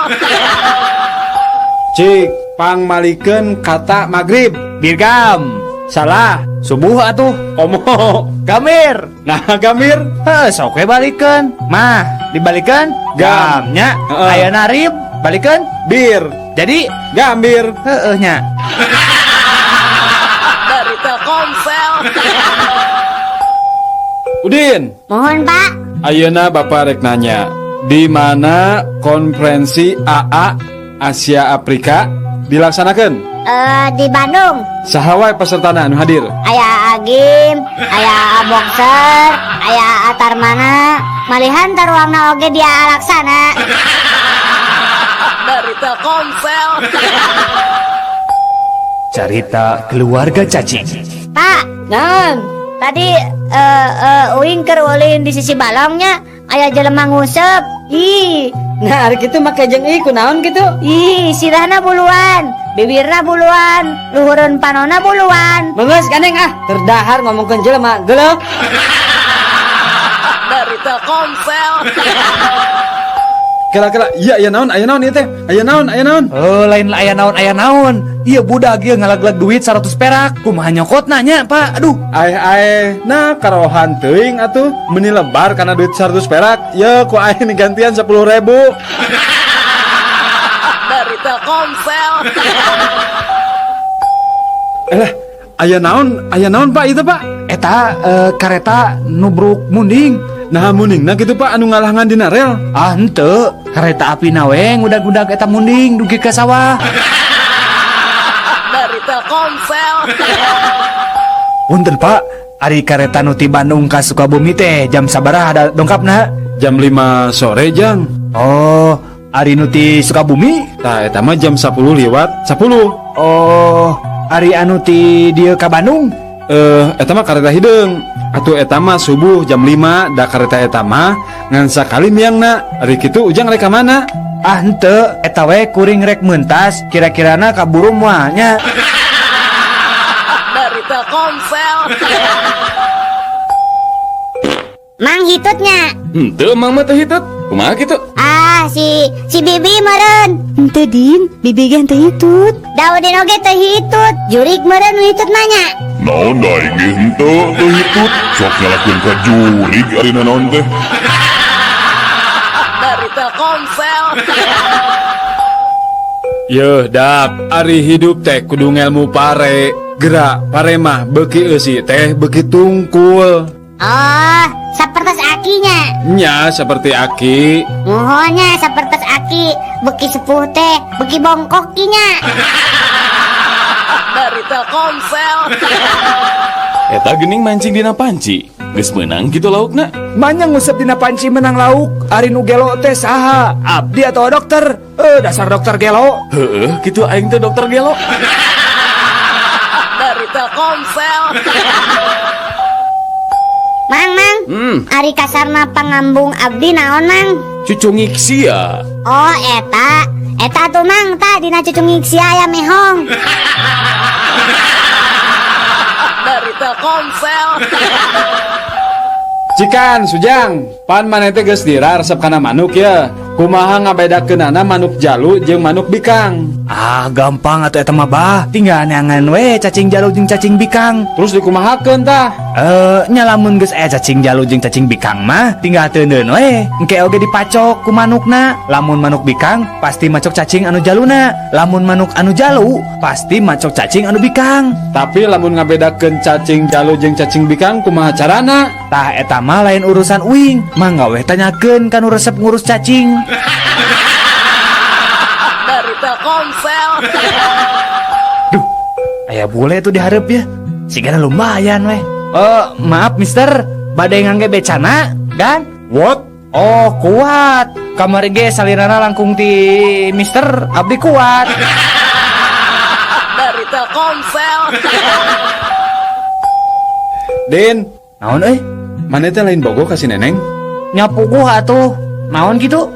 Cik, pang malikeun kata magrib. Birgam. Salah. Subuh atuh. Omo. Gamir. Nah gamir. Sok we balikeun. Mah, dibalikan gamnya. Aya narib, balikeun Bir. jadi Gambir. nya. Dari Telkomsel. Udin. Mohon Pak. Ayeuna Bapak rek nanya, di mana konferensi AA Asia Afrika dilaksanakan? Di Bandung. Sahawai pesertana anu hadir? Aya Agim, aya Boxer, aya Atarmana, malihan taruangna oge dia laksana. Dari Telkomsel. Carita keluarga cacing. Pak, tadi uing keur ulin di sisi balongnya aya jelema ngusep. Ih, Nah, hari kitu make jeung ieu kunaon kitu? sirahna buluan, bibirna buluan, luhureun panona buluan. Meungeus ganeng terdahar ngomongkeun jelema geuleuh. Dari Telkomsel. Kela iya aya naon ieu teh? Aya naon? Oh, lain lah aya naon. Iya budak ieu ngalaglag duit 100 perak. Kumaha nyokotna nya, Pak? Aduh. Nah karohan teuing atuh meni lebar karena duit 100 perak. Ya ku aing gantian 10.000. Dari Telkomsel. Aya naon Pak itu Pak? Eta kareta nubruk munding. Nah muningna gitu Pak anu ngalangan dina rel. Ah henteu, kareta api naweng udag-udag eta munding dugi ke sawah. Dari Telkomsel. Punten Pak, ari kareta nu ti Bandung ka Sukabumi teh jam sabaraha ada dongkapna? Jam 5 sore jang. Oh, ari nu ti Sukabumi? Tah eta mah jam 10 lewat 10. Oh, ari anu ti dieu ka Bandung? Eta mah kareta hideung. Atuh eta mah subuh jam 5 da kareta eta mah ngan sakali miangna. Ari kitu ujang rek ka mana? Ah henteu, eta we kuring rek meuntas, kira-kirana kaburu moal nya. Dari Telkomsel. Mang hitutnya. Henteu mang mah teh hitut. Kumaha kitu? Si Bibi meren. Henteu Din, Bibi ge henteu hitut. Daudin oge teu hitut. Jurig meren nu hitut nanya. Naon da inge henteu teu hitut sok nyalakeun ka jurig ari naon teh. Dari Telkomsel. Yeuh dak, ari hidup teh kudu ngelmu pare. Gerak pare mah beuki eusi teh beuki tungkul. Oh, sapertos akinya. Nya seperti aki. Mohonnya sapertos aki. Beki sepuh teh, beki bongkokinya. Dari Telkomsel. Eta geuning mancing dina panci. Geus meunang kitu laukna. Manyang ngusep dina panci menang lauk. Ari nu gelo teh saha? Abdi atau dokter? Dasar dokter gelo. Heueuh, kitu aing teh dokter gelo. Dari Telkomsel. Mang, ari kasarna pangambung abdi naon, Mang? Cucu ngiksia. Oh, eta tuh Mang, dina cucu ngiksi aya mehong. Dari Telkomsel. Cikan Sujang, pan maneh teh geus dira resep kana manuk ya. Kumaha ngabedakeunana manuk jalu jeung manuk bikang? Ah, gampang atuh eta mah bah. Tinggal neangan we cacing jalu jeung cacing bikang. Terus dikumahakeun tah? Nya lamun geus aya cacing jalu jeung cacing bikang mah tinggal teuneun we. Engke oge dipacok ku manukna. Lamun manuk bikang pasti macok cacing anu jaluna. Lamun manuk anu jalu pasti macok cacing anu bikang. Tapi lamun ngabedakeun cacing jalu jeung cacing bikang kumaha carana? Tah eta mah lain urusan uing. Mangga we tanyakeun kanu resep ngurus cacing. Dari Telkomsel. Duh, aya bule tuh diharap ya. Sigana lumayan weh. Maaf mister, badai ngangge becana, kan? What? Oh kuat. Kamari ge salirana langkung ti Mister Abdi kuat. Dari Telkomsel. Din, Naon mana teh lain bogo kasih neneng? Nyapu gua atuh. Naon gitu?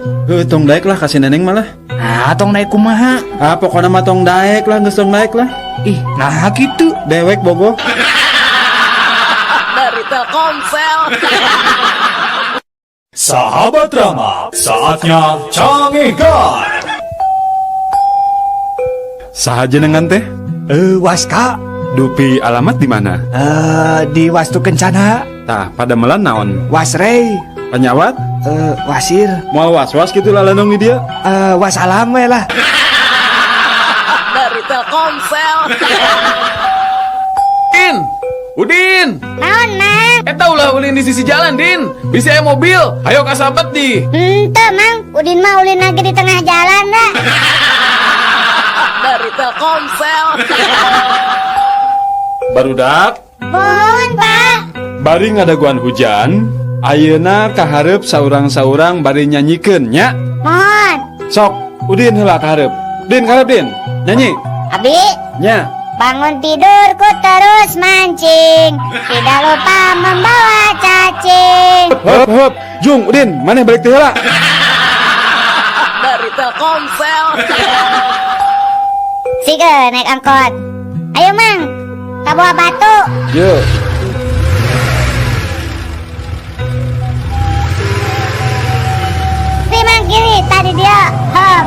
Tong daek lah kasih neneng malah. Ah, tong naik kumaha? Pokoknya mah tong daek lah, geus tong daek lah. Ih, nah gitu. Dewek bogo. Dari Telkomsel. Sahabat drama, saatnya Cangegan. Saha jenengan teh? Waska. Dupi alamat di mana? Di Wastu Kencana. Tah, pada melan naon? Wasrei. Penyawat? Wasir. Moal was-was gitu lah lanong di dia. Wasalam we lah. Dari Telkomsel. Din, Udin, Naon, Mang? eta ulah ulin di sisi jalan, Din. Bisa mobil, ayo kasabet di. Henteu, Mang. Udin mah ulin lagi di tengah jalan, dah. Dari Telkomsel. Barudak, Mohon, Pak. bari ngadaguan hujan. Ayeuna kaharep saurang-saurang bari nyanyikeun nya. Mohon. Sok, Udin heula kaharep. Din kaharep Din, nyanyi. Abi, Nya. bangun tidurku terus mancing. Tidak lupa membawa cacing. Hop hop, Jung, Udin, mana balik teh heula? Dari Telkomsel. Sige, naik angkot. Ayo, Mang. Kabawa batu. Yo. Mang, kiri, tadi dia. Hop.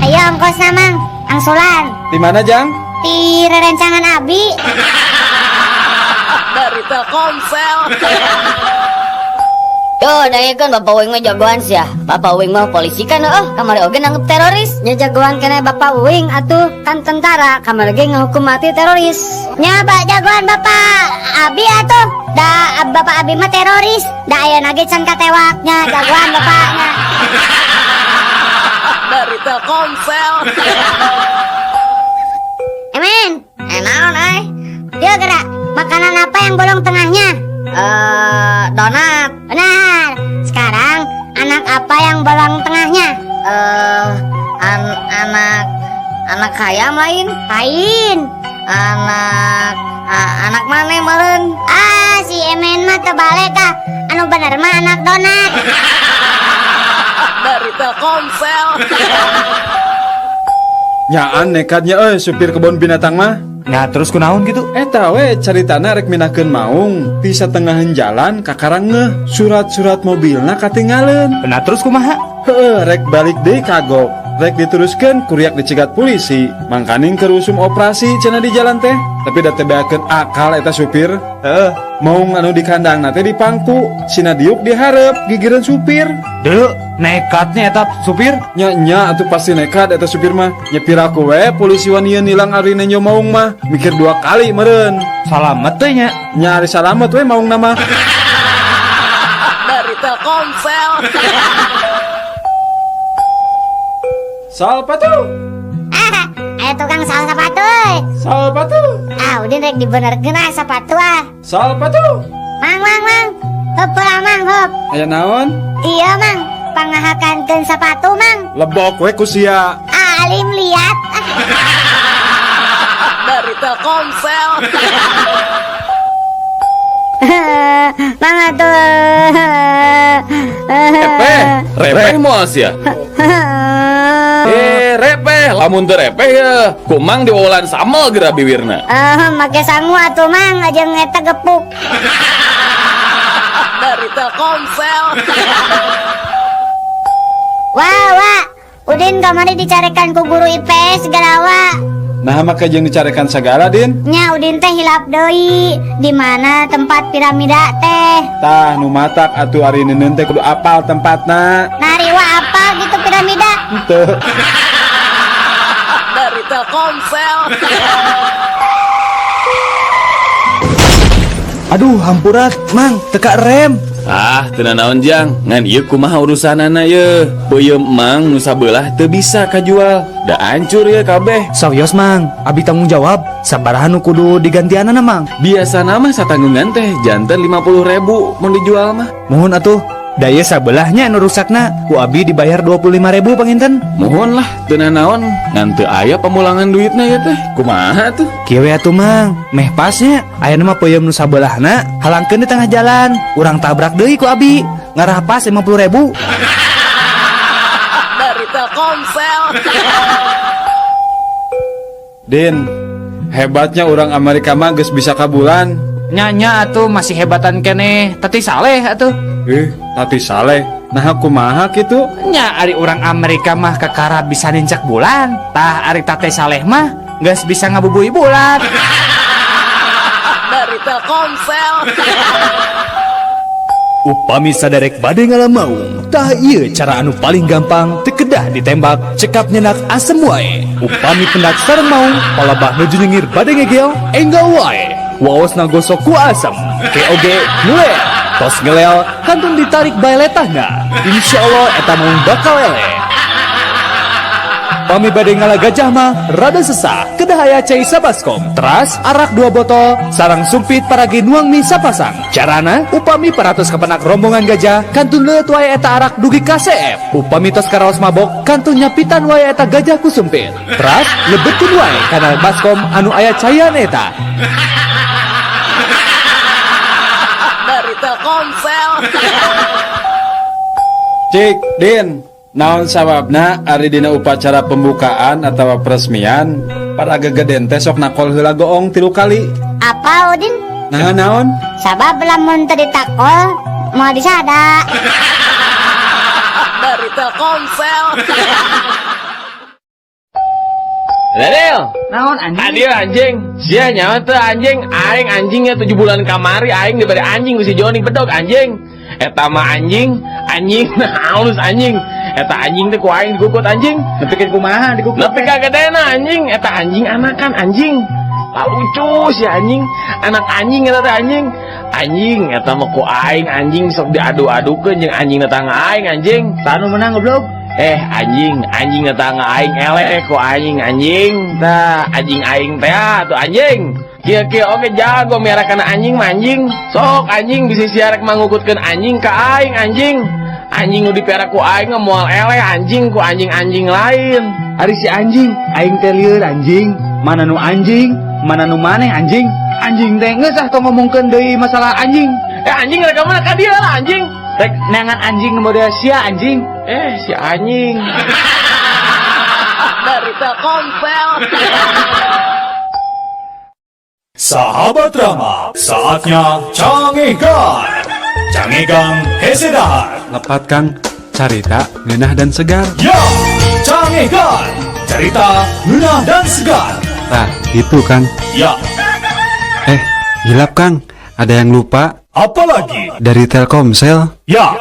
Ayo ongkosna, Mang. Angsulan. Di mana, Jang? Di rerencangan Abi. Dari Telkomsel. Yo, nangikeun Bapak Uing mah jagoan sih ya. Bapak Uing mah polisi kan kamari oge nanggep teroris. Nya jagoan kena Bapak Uing atuh kan tentara, kamari ge ngahukum mati teroris. Nya jagoan Bapak Abi atuh. Da Bapak Abi mah teroris. Da ayeuna ge can katewaknya jagoan bapaknya. Dari Telkomsel. Emen, naon Dia gerak. Makanan apa yang bolong tengahnya? Donat. Benar. Sekarang anak apa yang bolong tengahnya? Anak hayam lain. Lain. Anak mana meureun? Si Emen mah tebalik anu bener mah anak donat. Dari Telkomsel. Nyaan nekatnya supir kebun binatang mah. Nah, terus kunaon gitu? Eta we caritana rek minakeun maung di satengahan jalan kakarang ngeh surat-surat mobilna katinggalin. Nah, terus kumaha? Rek balik deui kagok. Rek diteruskeun kuriak dicegat polisi. Mangkaning keur usum operasi cenah di jalan teh. Tapi da teh beakeun akal eta supir. Maung anu di kandangna teh dipangku. Sina diuk dihareup gigireun supir. Deu, nekatnya eta supir. Nya atuh pasti nekat eta supir mah. Nyepir aku we polisi wanian nilang ari nenyo maung mah. Mikir 2 kali meureun. Salamet teh nya. Nya ari salamet we maung nama. Dari Telkomsel. Salpatu. Ayo tukang sal sepatu. Salpatu. Udin rek dibenerkeun sepatu Salpatu. Mang. Hop pulang, Mang, hop. Aya naon? Iya, Mang. Pangahakankeun sepatu, Mang. Lebok we ku sia. Alim lihat. Dari Telkomsel. Mang atuh. Repeh moal sia. Repeh, lamun teu repeh ya. Kumang diwolan samel geura bibirna. Make sangu atuh, Mang, aja ngeta gepuk. Dari Telkomsel. Wah, Udin kamari dicarekan ku guru IPS segala Nah maka jeung dicarekan sagala Din. Nya Udin teh hilap deui di mana tempat piramida teh. Tah nu matak atuh ari neuneun teh kudu apal tempatna. Nariwa apa gitu piramida? Teu. Dari Telkomsel. Aduh, hampurat, Mang, teka rem. Ah, tenan naon Jang, ngan ieu kumaha urusanana ye. Beuyeum emang nu sabelah teu bisa kajual. Da hancur ye kabeh. Sawios mang, abi tanggung jawab. Sabaraha nu kudu digantianana mang? Biasana mah satanggungan teh janten 50.000 mun dijual mah. Mohon atuh. Daya sabelahnya anu rusakna, ku abi dibayar 25.000 panginten. Mohon lah, tenan naon, ngan teu aya pemulangan duitna ya teh. Kumaha tuh? Kieu atuh mang, meh pasnya. Aya mah peuyeum nu sabelahna halangkeun di tengah jalan. Urang tabrak deui ku abi, ngarah pas 50.000. Dari Telkomsel. Din, hebatnya orang Amerika mah geus bisa kabulan. Nya atuh masih hebatan keneh, tati saleh atuh. Tati saleh. Nah kumaha kitu? Nya ari urang Amerika mah kakara bisa nincak bulan. Tah ari tate saleh mah geus bisa ngabubui bulan. Dari Telkomsel. Upami saderek bade ngalamaung, tah ieu cara anu paling gampang teu kedah ditembak, cekap nyenak asem wae. Upami pendak sareng maung, palabah nuju nyengir bade ngegel, enggal wae. Waos nagosok ku asem, ke oge mulai. Tos ngelel, kantun ditarik bae letahna. Insyaallah eta maung bakal lele. Pami bade ngala gajah mah rada sesah, kedah aya cai sabaskom, teras arak 2 botol, sarang sumpit paragi nuang mie sapasang. Carana, upami paratos kepenak rombongan gajah, kantun leut wae eta arak dugi KCF. Upami tos karaos mabok, kantun nyapitan wae eta gajah ku sumpit. Teras lebetkeun wae kana baskom anu aya caian eta. Dari Telkomsel. Cik, Din, naon sababna ari dina upacara pembukaan atau peresmian para gegeden teh sok nakol heula goong 3 kali. Apa Udin? Nah naon? Sabab lamun teu ditakol mau disada. Dari Telkomsel. Dadel, Naon anjing? Adil anjing. Sia nyawa teu anjing, aing anjingnya 7 bulan kamari aing diberi anjing ku si Joni bedog anjing. Eta mah anjing halus anjing. Eta anjing teh ku aing digukut anjing. Nepikeun kumaha digukut? Nepi ka gedena anjing, eta anjing anakan anjing. Lucu si anjing, anak anjing eta teh anjing. Anjing eta mah ku aing anjing sok diadu-adukeun jeung anjing tetangga aing anjing. Tanu menang goblok. Anjing tetangga aing eleh ku anjing. Tah anjing aing teh atuh anjing. Kieu oge jago miarakan anjing mah anjing. Sok anjing bisa siarek mangukutkeun anjing ka aing anjing. Anjing nu dipiara ku aing moal eleh anjing ku anjing-anjing lain. Ari si anjing, aing teh lieur anjing. Mana nu anjing, mana nu maneh anjing. Anjing teh geus ah tong ngomongkeun deui masalah anjing. Anjing rek mana ka dieu lah anjing. Rek neangan anjing nu model sia anjing. Si anjing. Dari Telkomsel. Sahabat Rama, saatnya cangegan. Cangegang Hesedahar. Lepat Kang, carita ngeunah dan segar. Ya, cangegan. Cerita ngeunah dan segar. Nah, itu Kang. Ya, Hilap Kang, ada yang lupa apalagi? dari Telkomsel. Ya,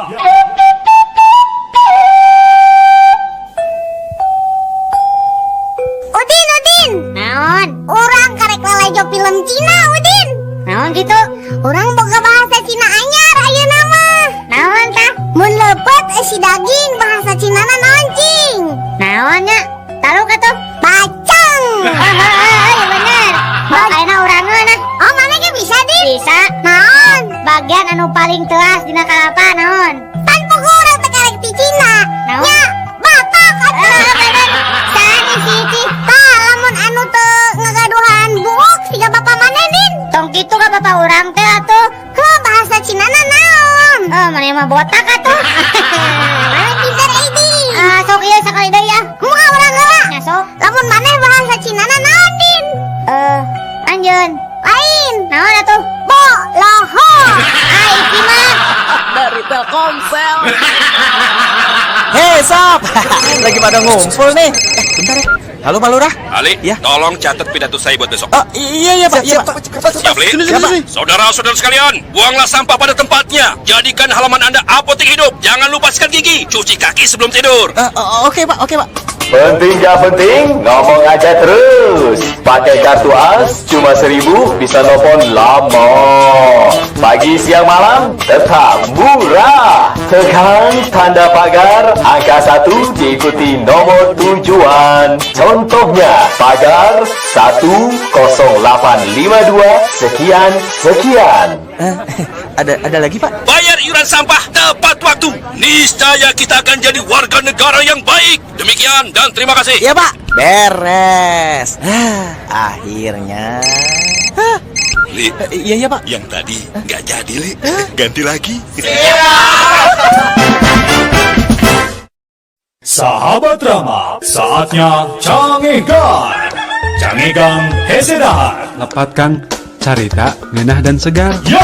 Udin. Naon? Urang karek lalajo film Cina, Udin. Naon gitu? Urang boga bahasa Cina anyar ayeuna mah. Naon tah? Mun leupeut si daging bahasa Cinana naon cing? Naonnya? Taruh atuh. Bacang. Iya bener. Makanya urangeun. Oh, mana ge bisa, Din? Bisa. Naon? Bagian anu paling teuas dina kalapa naon? Pan pogo urang teh karek ti Cina. Naon? Nya, batak atuh. Bener. Sanes sih. Tah, lamun anu teu ngagaduhan buuk siga bapak maneh, Din. Tong kitu ka bapak urang teh atuh. Heuh, bahasa Cinana naon? Maneh mah botak atuh. Maneh pinter Edi. Sok ieu sakali deui ya. Moal urang heula. Nya sok. Lamun maneh bahasa Cinana naon, Din? Anjeun. Lain. Naon atuh? Bolohho. Iki mah Dari Telkomsel. Hei sob, lagi pada ngumpul nih. Bentar ya. Halo Pak Lurah. Ali, Ya. tolong catat pidato saya buat besok. Oh iya Pak, iya Pak. Siap, Li? Saudara-saudara sekalian, buanglah sampah pada tempatnya. Jadikan halaman Anda apotek hidup. Jangan lupa sikat gigi, cuci kaki sebelum tidur. Oke Pak. Penting gak penting, ngomong aja terus. Pakai kartu as, cuma 1.000 bisa nelfon lama. Pagi, siang, malam, tetap murah. Tekan tanda pagar, angka 1 diikuti nomor tujuan. Contohnya, pagar 10852 sekian. Ada lagi, Pak? Bayar iuran sampah tepat waktu. Niscaya kita akan jadi warga negara yang baik. Demikian dan terima kasih. Iya, Pak. Beres. Akhirnya. Li, Iya, Pak. yang tadi nggak jadi, Li. Ganti lagi. Sahabat Rama, saatnya Cangegan. Cangegan Hesedahar. Lepatkan carita, ngenah dan segar. Ya,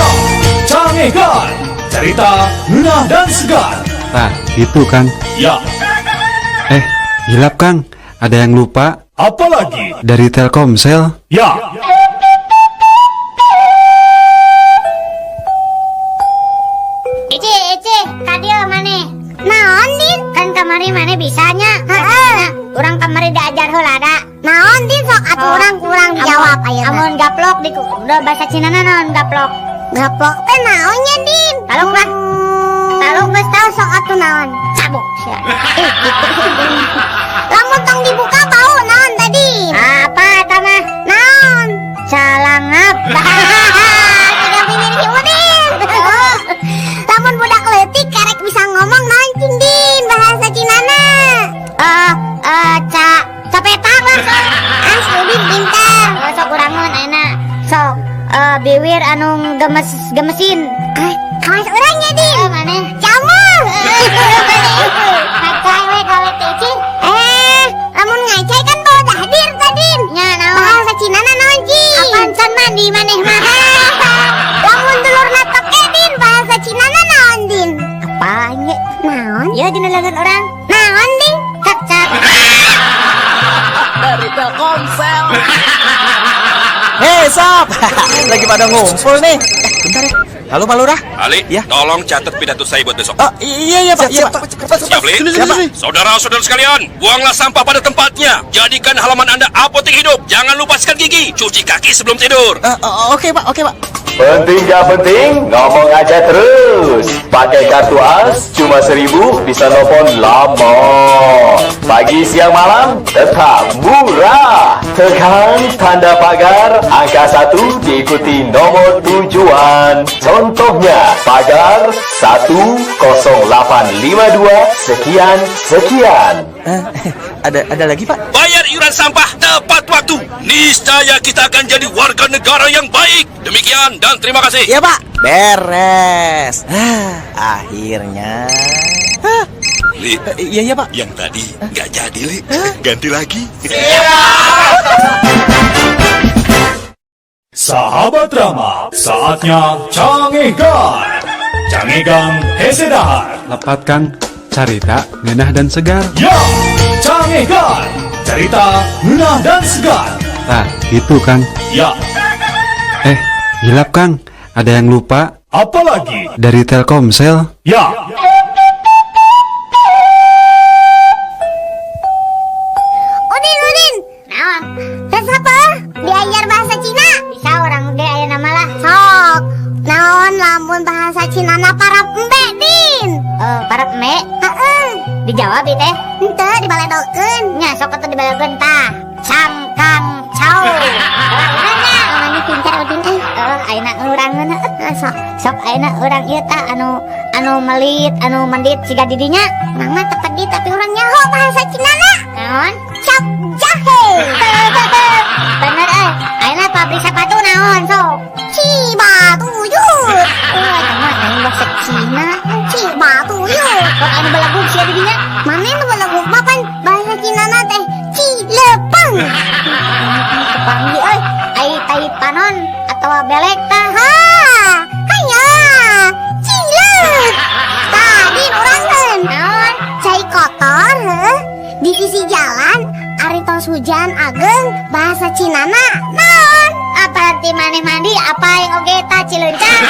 Cangegan. Cerita ngenah dan segar. Nah, itu Kang. Ya, Hilap Kang. Ada yang lupa apalagi? dari Telkomsel. Ya, Ece, kadio maneh. Naon din? Kan kamari maneh bisanya. Heeh. Urang kamari diajar heula da. Naon din sok atuh urang kurang dijawab ayeuna. Amun gaplok di udah bahasa Cinana naon gaplok? Gaplok teh naonnya din? Taluk lah. Taluk geus tau sok atuh naon. Cabuk sia. Lamun tong dibuka bau naon tadi? Apa eta mah? Naon? Calangap. Tidak pinir si Udin. Lamun budak leutik karek bisa ngomong naon cing din bahasa Cinana. Capetak lah sok. Si Udin pintar. Sok urangeun ayeuna. Sok biwir anu gemesin. Kawas urangnya din. Maneh? Camur. Ngacai we gawe teh. Lamun ngacai kan bawa dahdir tadin. Nya naon? Bahasa Cinana naon cing? Apaan can mandi maneh mah? Lamun dulurna teke din bahasa Cinana naon din? Apa nya? Naon? Ya dina leungeun urang. Naon din? Cak. Dari Telkomsel. Hei, Sob. Lagi pada ngumpul nih. Bentar ya. Halo, Pak Lurah. Ali, Ya. tolong catat pidato saya buat besok. Oh, iya, Pak. Iya, Pak. Siap, Li? Saudara-saudara sekalian, buanglah sampah pada tempatnya. Jadikan halaman Anda apotek hidup. Jangan lupa sikat gigi, cuci kaki sebelum tidur. Oke, Pak. penting gak penting, ngomong aja terus. Pakai kartu as, cuma 1.000 bisa nelfon lama. Pagi, siang, malam, tetap murah. Tekan tanda pagar, angka 1 diikuti nomor tujuan. Contohnya, pagar 10852 sekian. Ada lagi, Pak? Bayar iuran sampah tepat waktu. Niscaya kita akan jadi warga negara yang baik. Demikian dan terima kasih. Iya, Pak. Beres. Akhirnya. Li, Iya, Pak. yang tadi nggak jadi, Li. Ganti lagi. Sahabat Rama, saatnya Cangegan. Cangegan Hesedahar. Lepatkan carita, ngenah dan segar. Ya, Cangegan. Cerita ngenah dan segar. Nah, itu Kang. Ya, Hilap Kang. Ada yang lupa apalagi? dari Telkomsel. Ya, Udin. Naon? Tes apa? Diajar bahasa Cina. Bisa orang ge ayeuna mah lah. Sok. Naon lamun bahasa Cinana para embe din? Para embe? Heeh. Dijawab ieu teh? Henteu dibaledokeun. Nya sok atuh dibaledokeun tah. Cangkang cau. Urangna namanya pintar Udin ayeuna ngurangeun sok ayeuna urang ieu tah anu melit anu mendit siga didinya. Urang mah teu pedit tapi urang nyaho bahasa Cinana. Naon? Cap jahe. Bener ayeuna pabrik sepatu naon sok? Cibatuyut. Mah aing bahasa Cina. Cibatuyut. Kok anu balagug sia didinya? Mane nu balagug mah pan bahasa Cinana teh Cilepeng. Kepanggih ai tai panon atau belek tah. Hanya Cileuk. Tadi urangkeun naon? Cai kotor heuh. Di sisi jalan ari tos hujan ageng bahasa Cinana naon? Berarti maneh mandi apa yang oge tah Cileuncang.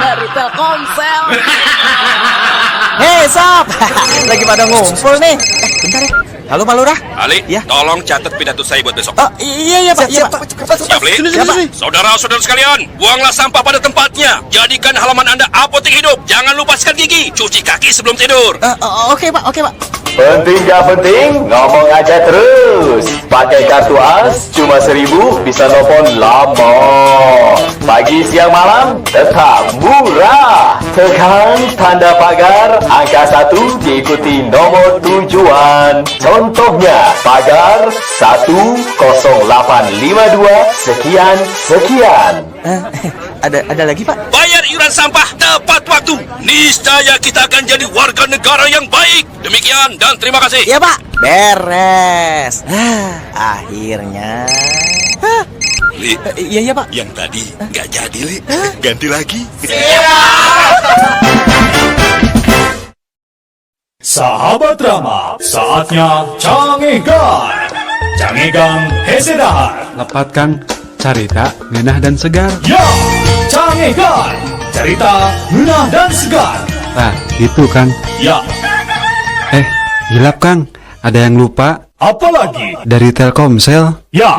Dari Telkomsel. Hei, Sob. Lagi pada ngumpul nih. bentar ya. Halo Pak Lurah. Ali, Ya. tolong catat pidato saya buat besok. Oh iya Pak. Iya Pak. Siap, Li? Saudara-saudara sekalian, buanglah sampah pada tempatnya. Jadikan halaman Anda apotek hidup. Jangan lupa sikat gigi, cuci kaki sebelum tidur. Oke Pak. Penting gak penting, ngomong aja terus. Pakai kartu AS cuma 1.000 bisa nelfon lama. Pagi siang malam tetap murah. Tekan tanda pagar angka 1 diikuti nomor tujuan. Contohnya pagar 10852 sekian. Ada lagi Pak? Bayar iuran sampah tepat waktu. Niscaya kita akan jadi warga negara yang baik. Demikian dan terima kasih. Iya Pak. Beres. Akhirnya. Li, Iya Pak. yang tadi nggak jadi, Li. Ganti lagi. Sahabat drama, saatnya Cangegan. Cangegan Hesedahar. Lepatkan carita ngenah dan segar. Ya, Cangegan. Cerita ngenah dan segar. Nah, itu kan. Ya, Hilap Kang. Ada yang lupa apalagi? dari Telkomsel. Ya,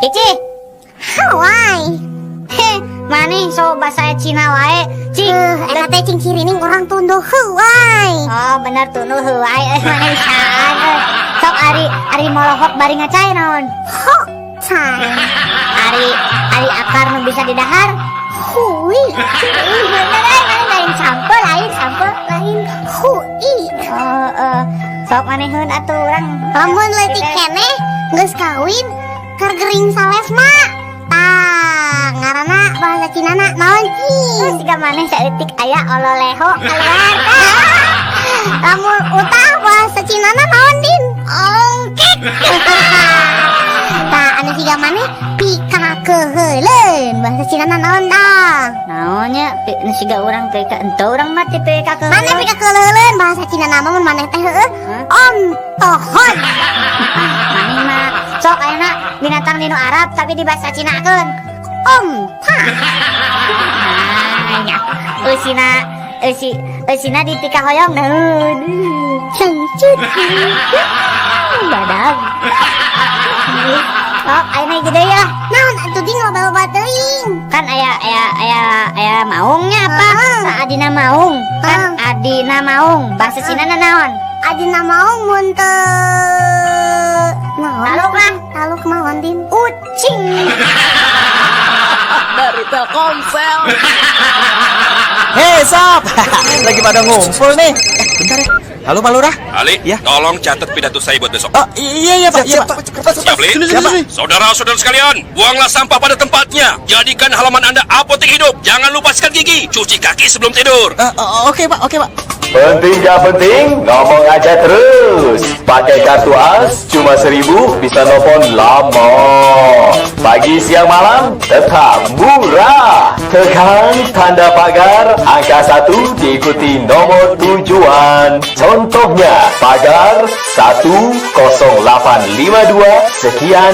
Cici. Hawaii. Mani so bahasa Cina wae. Cing, eta teh cing cirining orang tunduh heuwai. Oh, bener tunduh heuwai mane saan. Sok ari molohok bari ngacai naon? Ho, cai. Ari akar nu bisa didahar. Hui. Lain sampel lain hui. Sok maneheun atuh urang. Lamun leutik keneh geus kawin keur gering sales mah. Ngaranna bahasa Cinana naon cing? Siga maneh saeutik aya ololeho keluar. Lamun utah bahasa Cinana naon din? Ongkek. Tah anu siga maneh pikakeheuleun bahasa Cinana naon tah? Naonnya anu siga urang teh ka ento urang mah teh pikakeheuleun. Maneh pikakeheuleun bahasa Cinana mah mun maneh teh heueuh ontohon. Maneh mah sok ayeuna binatang dinu Arab tapi di bahasa Cinakeun. Onta. Nya eusina di tika hoyong naon. Sangcut. Badag. Sok ayeuna gede ya. Naon atuh din loba-loba teuing. Kan aya maungnya apa? Adina maung. Kan adina maung. Bahasa Cinana naon? Adina maung mun teu naon? Taluk naon din? Ucing. Dari Telkomsel. Hei Sob. Lagi pada ngumpul nih. Bentar ya. Halo Pak Lurah. Ali, Ya. tolong catat pidato saya buat besok. Iya Pak. Siap, Li? Saudara-saudara sekalian, buanglah sampah pada tempatnya. Jadikan halaman Anda apotek hidup. Jangan lupa sikat gigi, cuci kaki sebelum tidur. Oke Pak. penting gak penting, ngomong aja terus. Pakai kartu AS cuma 1.000 bisa nelfon lama. Pagi siang malam tetap murah. Tekan tanda pagar angka 1 diikuti nomor tujuan. Contohnya pagar 10852 sekian.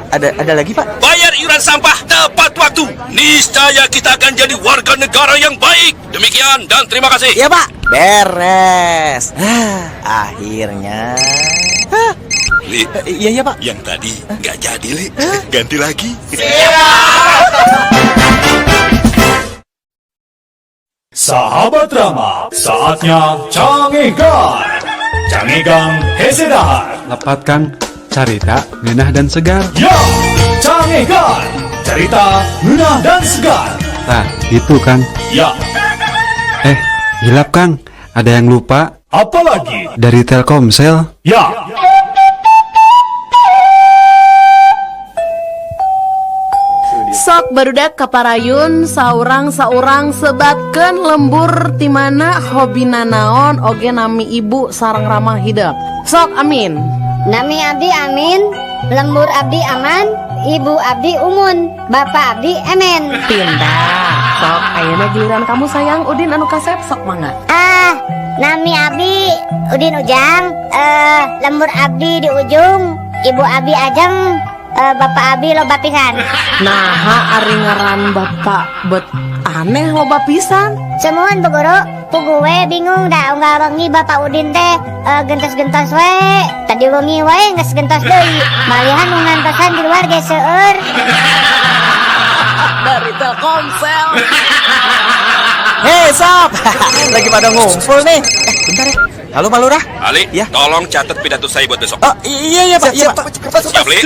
Ada lagi Pak? Bayar iuran sampah tepat waktu. Niscaya kita akan jadi warga negara yang baik. Demikian dan terima kasih. Iya Pak. Beres. Akhirnya. Li, Iya Pak. yang tadi nggak jadi, Li. Ganti lagi. Sahabat drama, saatnya Cangegan. Cangegan Hesedahar. Lepatkan carita ngenah dan segar. Ya, Cangegan. Cerita ngenah dan segar. Nah, itu kan. Ya, Hilap Kang. Ada yang lupa apalagi? dari Telkomsel. Ya, Sok barudak kaparayun saurang sebatkeun lembur ti mana hobina naon oge nami ibu sareng ramah hidup. Sok amin. Nami abdi amin, lembur abdi aman, ibu abdi umun, bapak abdi emen. Pindah. Sok ayeuna giliran kamu sayang Udin anu kasep sok mangga. Nami abdi Udin Ujang, lembur abdi di ujung, ibu abdi ajeng, Bapak Abi loba pisan. Nah, ari ngaran bapak bet aneh loba pisan. Semuan Bu Guru, pugu we bingung dah unggal wengi Bapak Udin teh gentos-gentos we. Tadi wengi we geus gentos deui. Malihan nu ngantosan di luar ge seueur. Dari Telkomsel. Hei sob, lagi pada ngumpul nih. Bentar ya. Halo Pak Lurah. Ali, Ya. tolong catat pidato saya buat besok. Oh iya Pak. Iya Pak. Siap, Li?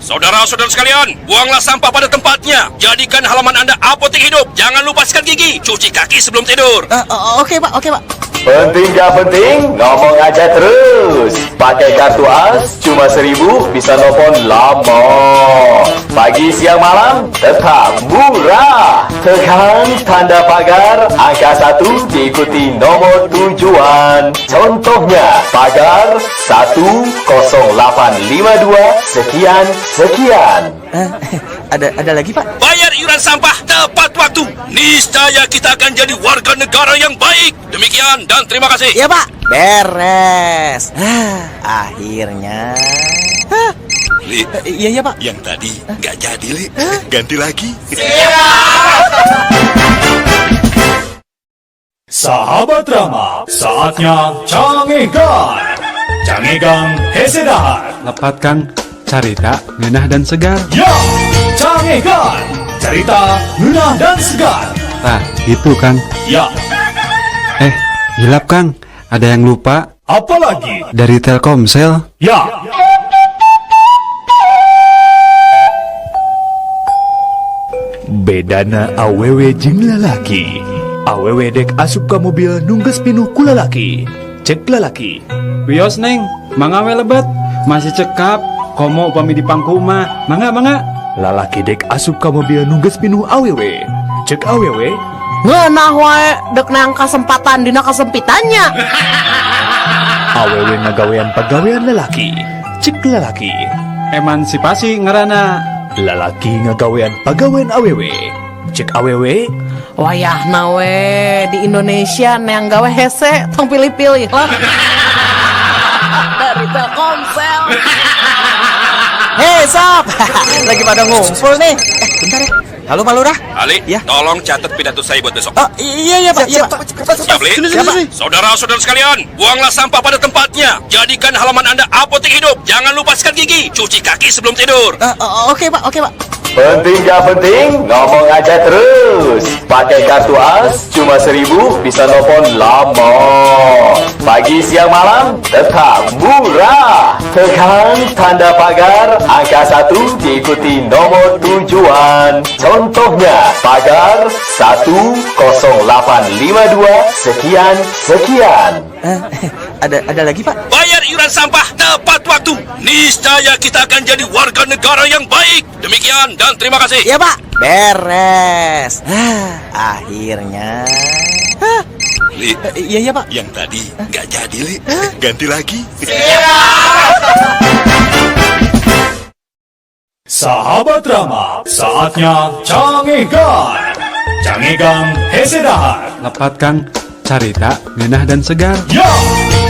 Saudara-saudara sekalian, buanglah sampah pada tempatnya. Jadikan halaman Anda apotek hidup. Jangan lupa sikat gigi, cuci kaki sebelum tidur. Oke Pak. Penting gak penting, ngomong aja terus. Pakai kartu AS cuma 1.000 bisa nelfon lama. Pagi siang malam tetap murah. Tekan tanda pagar angka 1 diikuti nomor tujuan. Contohnya pagar 10852 sekian. Ada lagi Pak? Bayar iuran sampah tepat waktu. Niscaya kita akan jadi warga negara yang baik. Demikian dan terima kasih. Iya Pak. Beres. Akhirnya. Li, Iya Pak. yang tadi nggak jadi, Li. Ganti lagi. Sahabat Rama, saatnya cangegan. Cangegang Hesedahar. Lepatkan carita, ngeunah dan segar. Ya, cangegan. Cerita ngeunah dan segar. Nah, itu Kang. Ya, Hilap Kang. Ada yang lupa apalagi? dari Telkomsel. Ya. Bedana awewe jeung lalaki. Awewe dek asup ka mobil nungges pinuh ku lalaki. Cek lalaki. Wios Neng, mangawe lebet. Masih cekap. Komo upami di pangku mah. Mangga. Lalaki dek asup ka mobil nungges pinuh awewe. Cek awewe. Ngeunah wae dek neang kasempatan dina kasempitannya. Awewe ngagawean pagawean lalaki. Cek lalaki. Emansipasi ngarana. Lalaki ngagawean pagawean awewe. Cek awewe. Wayahna we di Indonesia neang gawe hese tong pilih-pilih lah. Dari Telkomsel. Hei sob, lagi pada ngumpul nih. Bentar ya. Halo Pak Lurah. Ali, Ya. tolong catat pidato saya buat besok. Iya Pak. Siap, Li? Saudara-saudara sekalian, buanglah sampah pada tempatnya. Jadikan halaman Anda apotek hidup. Jangan lupa sikat gigi, cuci kaki sebelum tidur. Oke Pak. Penting gak penting, ngomong aja terus. Pakai kartu AS cuma 1.000 bisa nelfon lama. Pagi siang malam tetap murah. Tekan tanda pagar angka 1 diikuti nomor tujuan. Contohnya pagar 10852 sekian. Ada lagi Pak? Bayar iuran sampah tepat waktu. Niscaya kita akan jadi warga negara yang baik. Demikian dan terima kasih. Iya Pak. Beres. Akhirnya. Li, Iya Pak. yang tadi nggak jadi, Li. Ganti lagi. Sahabat Rama, saatnya cangegan. Cangegang Hesedahar. Lepatkan carita, ngeunah dan segar. Ya,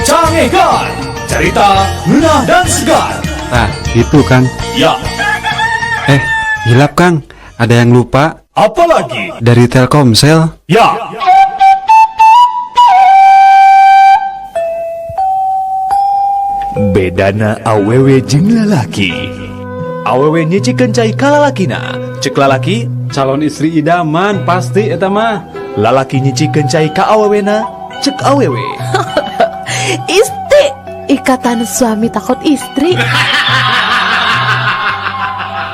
cangegan. Cerita ngeunah dan segar. Nah, itu Kang. Ya, Hilap Kang. Ada yang lupa apalagi? dari Telkomsel. Ya. Bedana awewe jeung lalaki. Awewe nyicikeun cai ka lalakina. Cek lalaki, Calon istri idaman pasti eta mah. lalaki nyicikeun cai ka awewena. Cek awewe. Istri, ikatan suami takut istri.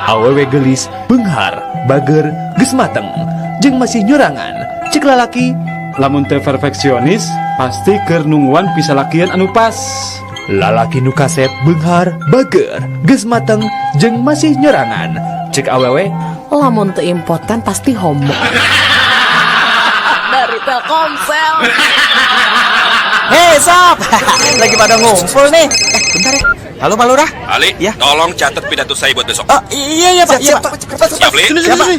Awewe gelis, beunghar, bager, geus mateng, jeung masih nyurangan. Cek lalaki, Lamun teu perfeksionis, pasti keur nungguan bisa lakian anu pas. lalaki nu kaset, beunghar, bager, geus mateng, jeung masih nyurangan. Cek awewe, Lamun teu impoten pasti homo. Dari Telkomsel. Hei sob, lagi pada ngumpul nih. Bentar ya. Halo Pak Lurah. Ali, Ya. tolong catat pidato saya buat besok. Iya Pak. Siap, Li?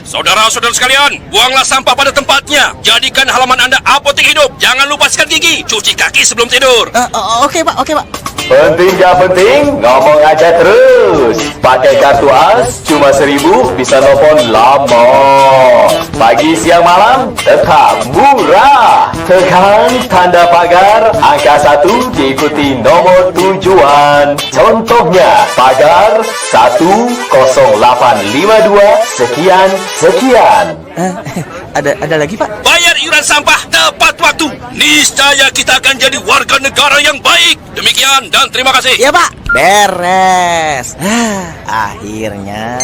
Saudara-saudara sekalian, buanglah sampah pada tempatnya. Jadikan halaman Anda apotek hidup. Jangan lupa sikat gigi, cuci kaki sebelum tidur. Oke Pak. Penting gak penting, ngomong aja terus. Pakai kartu as, cuma 1000 bisa nelfon lama. Pagi, siang, malam, tetap murah. Tekan tanda pagar, angka 1 diikuti nomor tujuan. Contohnya, pagar 10852 sekian. Ada lagi, Pak? Bayar iuran sampah tepat waktu. Niscaya kita akan jadi warga negara yang baik. Demikian dan terima kasih. Iya, Pak. Beres. Akhirnya.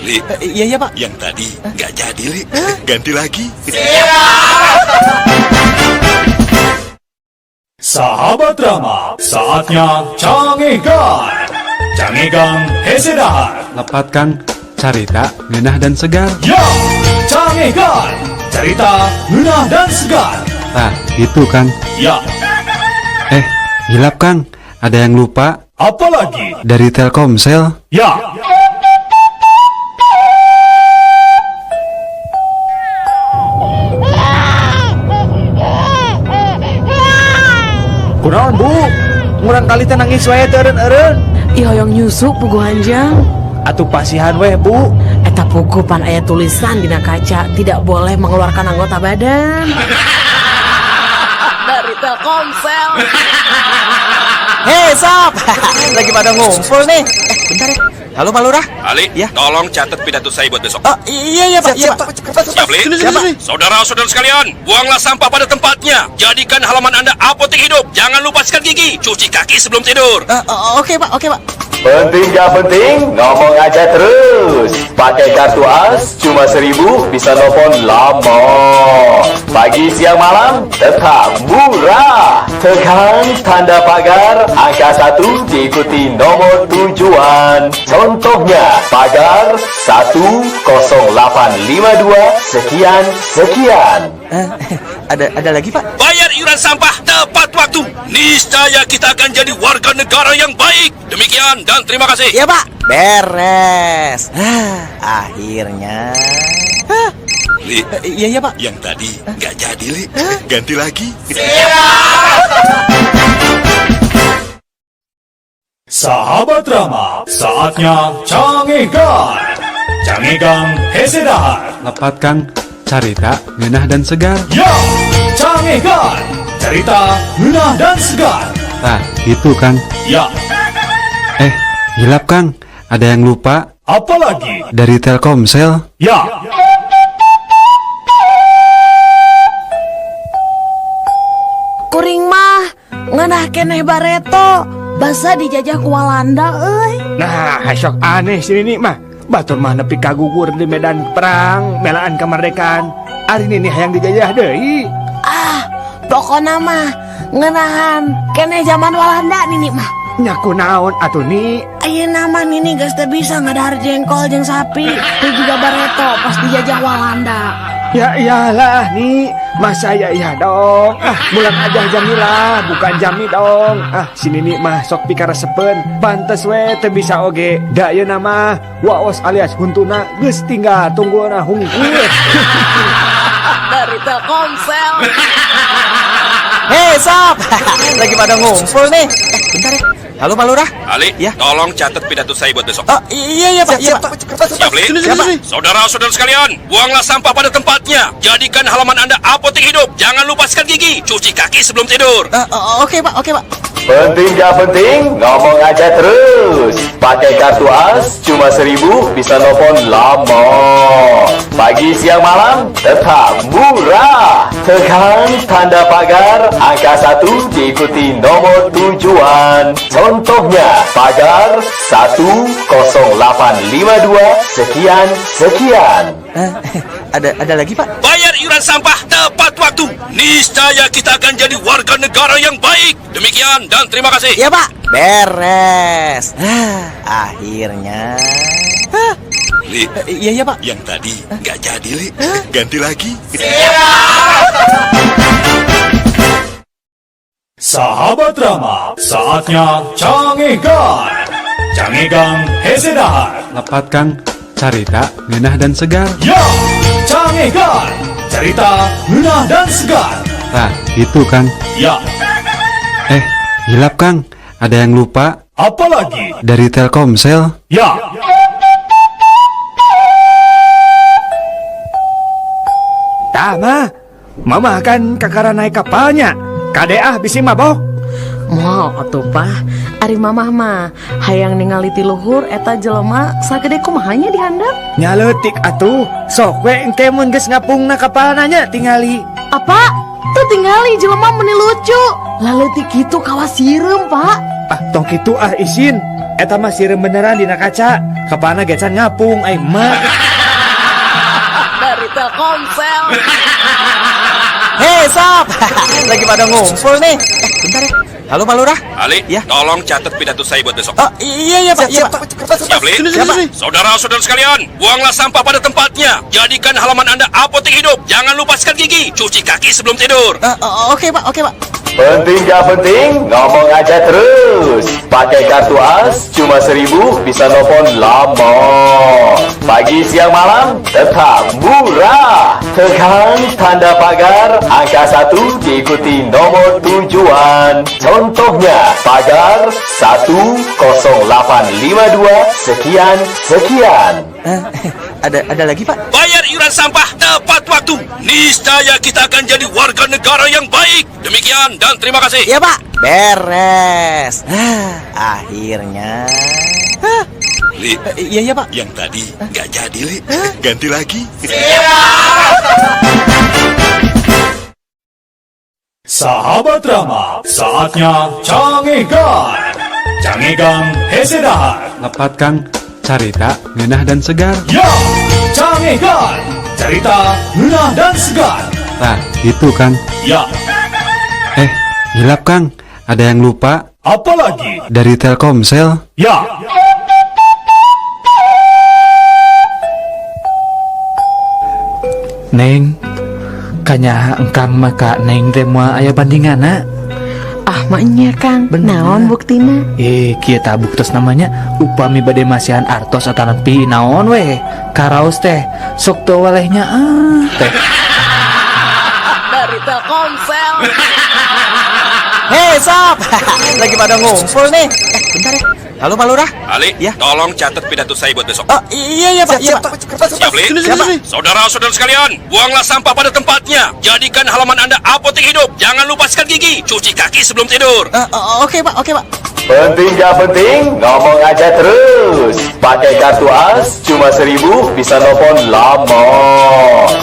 Li, Iya, Pak. yang tadi nggak jadi, Li. Ganti lagi. Sahabat drama, saatnya cangegan. Cangegan Hesedahar. Lepatkan carita ngeunah dan segar. Ya, cangegan. Cerita ngeunah dan segar. Nah, itu kan. Ya, Hilap Kang. Ada yang lupa apalagi? dari Telkomsel. Ya. Kunaon, Bu? Ngurang kali teh nangis wae teh eureun-eureun. Ih hoyong nyusuk pugu hanjang. Atuh pasihan weh, Bu. Eta pugu pan aya tulisan dina kaca tidak boleh mengeluarkan anggota badan. Dari Telkomsel. Hei, Sob. Lagi pada ngumpul nih. Bentar ya. Halo, Pak Lurah. Ali, Ya. tolong catat pidato saya buat besok. Oh, iya, Pak. Iya, Pak. Siap, Li? Saudara-saudara sekalian, buanglah sampah pada tempatnya. Jadikan halaman Anda apotek hidup. Jangan lupa sikat gigi, cuci kaki sebelum tidur. Oke, Pak. Penting gak penting, ngomong aja terus. Pakai kartu as, cuma 1000 bisa nelfon lama. Pagi, siang, malam, tetap murah. Tekan tanda pagar, angka 1 diikuti nomor tujuan. Contohnya, pagar 10852 sekian. Ada lagi, Pak? Bayar iuran sampah tepat waktu. Niscaya kita akan jadi warga negara yang baik. Demikian dan terima kasih. Iya, Pak. Beres. Akhirnya. Li, Iya, Pak. yang tadi nggak jadi, Li. Ganti lagi. Sahabat drama, saatnya cangegan. Cangegan Hesedahar. Lepatkan carita ngeunah dan segar. Ya, cangegan. Cerita ngeunah dan segar. Nah, itu kan. Ya, Hilap Kang. Ada yang lupa apalagi? dari Telkomsel. Ya. Kuring mah ngeunah keneh bareto. Basa dijajah ku Walanda euy. Nah, sok aneh sini nih mah. Batur mah nepi kagugur di medan perang, melaan kemerdekaan. Ari ini hayang dijajah deui. Pokona mah ngeunahan keneh zaman Walanda nini mah. Nyaku naon atuh ni? Ayeuna mah nini geus teu bisa ngadahar jengkol jeung sapi. Teu juga bareto pas dijajah Walanda. Ya iyalah nih, masa ya dong. Mulang aja Jamila, bukan Jami dong. Sini nih mah sok pikaresepeun. Pantes we teu bisa oge. Da ieu nama waos alias huntuna geus tinggal tunggueuna hungkul. Dari Telkomsel. Hei, Sob. Lagi pada ngumpul nih. Bentar ya. Halo, Pak Lurah. Ali, Ya. tolong catat pidato saya buat besok. Iya, Pak. Iya, Pak. Siap, Li? Saudara-saudara sekalian, buanglah sampah pada tempatnya. Jadikan halaman Anda apotek hidup. Jangan lupa sikat gigi, cuci kaki sebelum tidur. Oke, Pak. Penting gak penting, ngomong aja terus. Pakai kartu as, cuma 1000 bisa nelfon lama. Pagi, siang, malam, tetap murah. Tekan tanda pagar, angka 1 diikuti nomor tujuan. Contohnya, pagar 10852 sekian. Ada lagi, Pak? Bayar iuran sampah tepat waktu. Niscaya kita akan jadi warga negara yang baik. Demikian dan terima kasih. Iya, Pak. Beres. Akhirnya. Li, Iya, Pak. yang tadi nggak jadi, Li. Ganti lagi. Sahabat drama, saatnya cangegan. Cangegan Hesedahar. Lepatkan carita ngeunah dan segar. Ya, cangegan. Cerita ngeunah dan segar. Nah, itu kan. Ya, hilap Kang. Ada yang lupa. Apa lagi? Dari Telkomsel. Ya. Tah mama kan kakara naik kapalnya. Kadea bisi mabok. Moal atuh Pak. Ari mamah mah hayang ningali ti luhur eta jelema sagede kumahanya dihandap. Nyaletik atuh. Sok we engke mun geus ngapungna kapalna nya tingali. Apa? Tuh tingali jelema meni lucu. Laletik kitu kawas sirem Pak. Ah tong kitu isin. Eta mah sirem beneran dina kaca. Kapalna gecan ngapung ai mah. Dari Telkomsel. Hei sob, lagi pada ngumpul nih. Bentar ya. Halo Pak Lurah. Ali, Ya. tolong catat pidato saya buat besok. Oh iya Pak. Iya Pak. Siap, Li? Saudara-saudara sekalian, buanglah sampah pada tempatnya. Jadikan halaman Anda apotek hidup. Jangan lupa sikat gigi, cuci kaki sebelum tidur. Oke Pak. Penting gak penting, ngomong aja terus. Pakai kartu AS cuma 1.000 bisa nelfon lama. Pagi siang malam tetap murah. Tekan tanda pagar angka 1 diikuti nomor tujuan. Contohnya pagar 10852 sekian. Ada lagi Pak? Bayar iuran sampah tepat waktu. Niscaya kita akan jadi warga negara yang baik. Demikian dan terima kasih. Iya Pak. Beres. Akhirnya. Li, Iya Pak. yang tadi nggak jadi, Li. Ganti lagi. Sahabat Rama, saatnya Cangegan. Cangegan Hesedahar. Lepat Kang. Carita, ngenah dan segar. Ya, Cangegan. Cerita ngenah dan segar. Nah, itu Kang. Ya, Hilap Kang. Ada yang lupa. apa lagi? Dari Telkomsel. Ya. Neng, kanyaha engkang maka neng teh moal aya bandingana. Ah maknya Kang. Naon buktina? Kieu tah buktos namanya upami bade masihan artos atau nepi naon weh. Karaos teh sok teu walehnya teh. Dari Telkomsel. Hei sob, lagi pada ngumpul nih. Bentar ya. Halo Pak Lurah. Ali, Ya. tolong catat pidato saya buat besok. Iya Pak. Siap, Li? Saudara-saudara sekalian, buanglah sampah pada tempatnya. Jadikan halaman Anda apotek hidup. Jangan lupa sikat gigi, cuci kaki sebelum tidur. Oke Pak. Penting gak penting, ngomong aja terus. Pakai kartu AS cuma 1.000 bisa nelfon lama.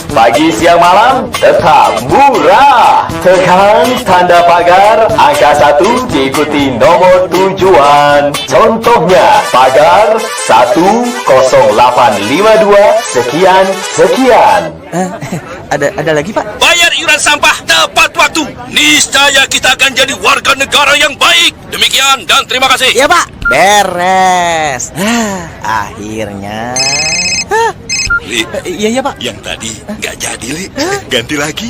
Pagi siang malam tetap murah. Tekan tanda pagar angka 1 diikuti nomor tujuan. Contohnya pagar 10852 sekian. Ada lagi Pak? Bayar iuran sampah tepat waktu. Niscaya kita akan jadi warga negara yang baik. Demikian dan terima kasih. Iya Pak. Beres. Akhirnya. Li, Iya Pak. yang tadi nggak jadi, Li. Ganti lagi.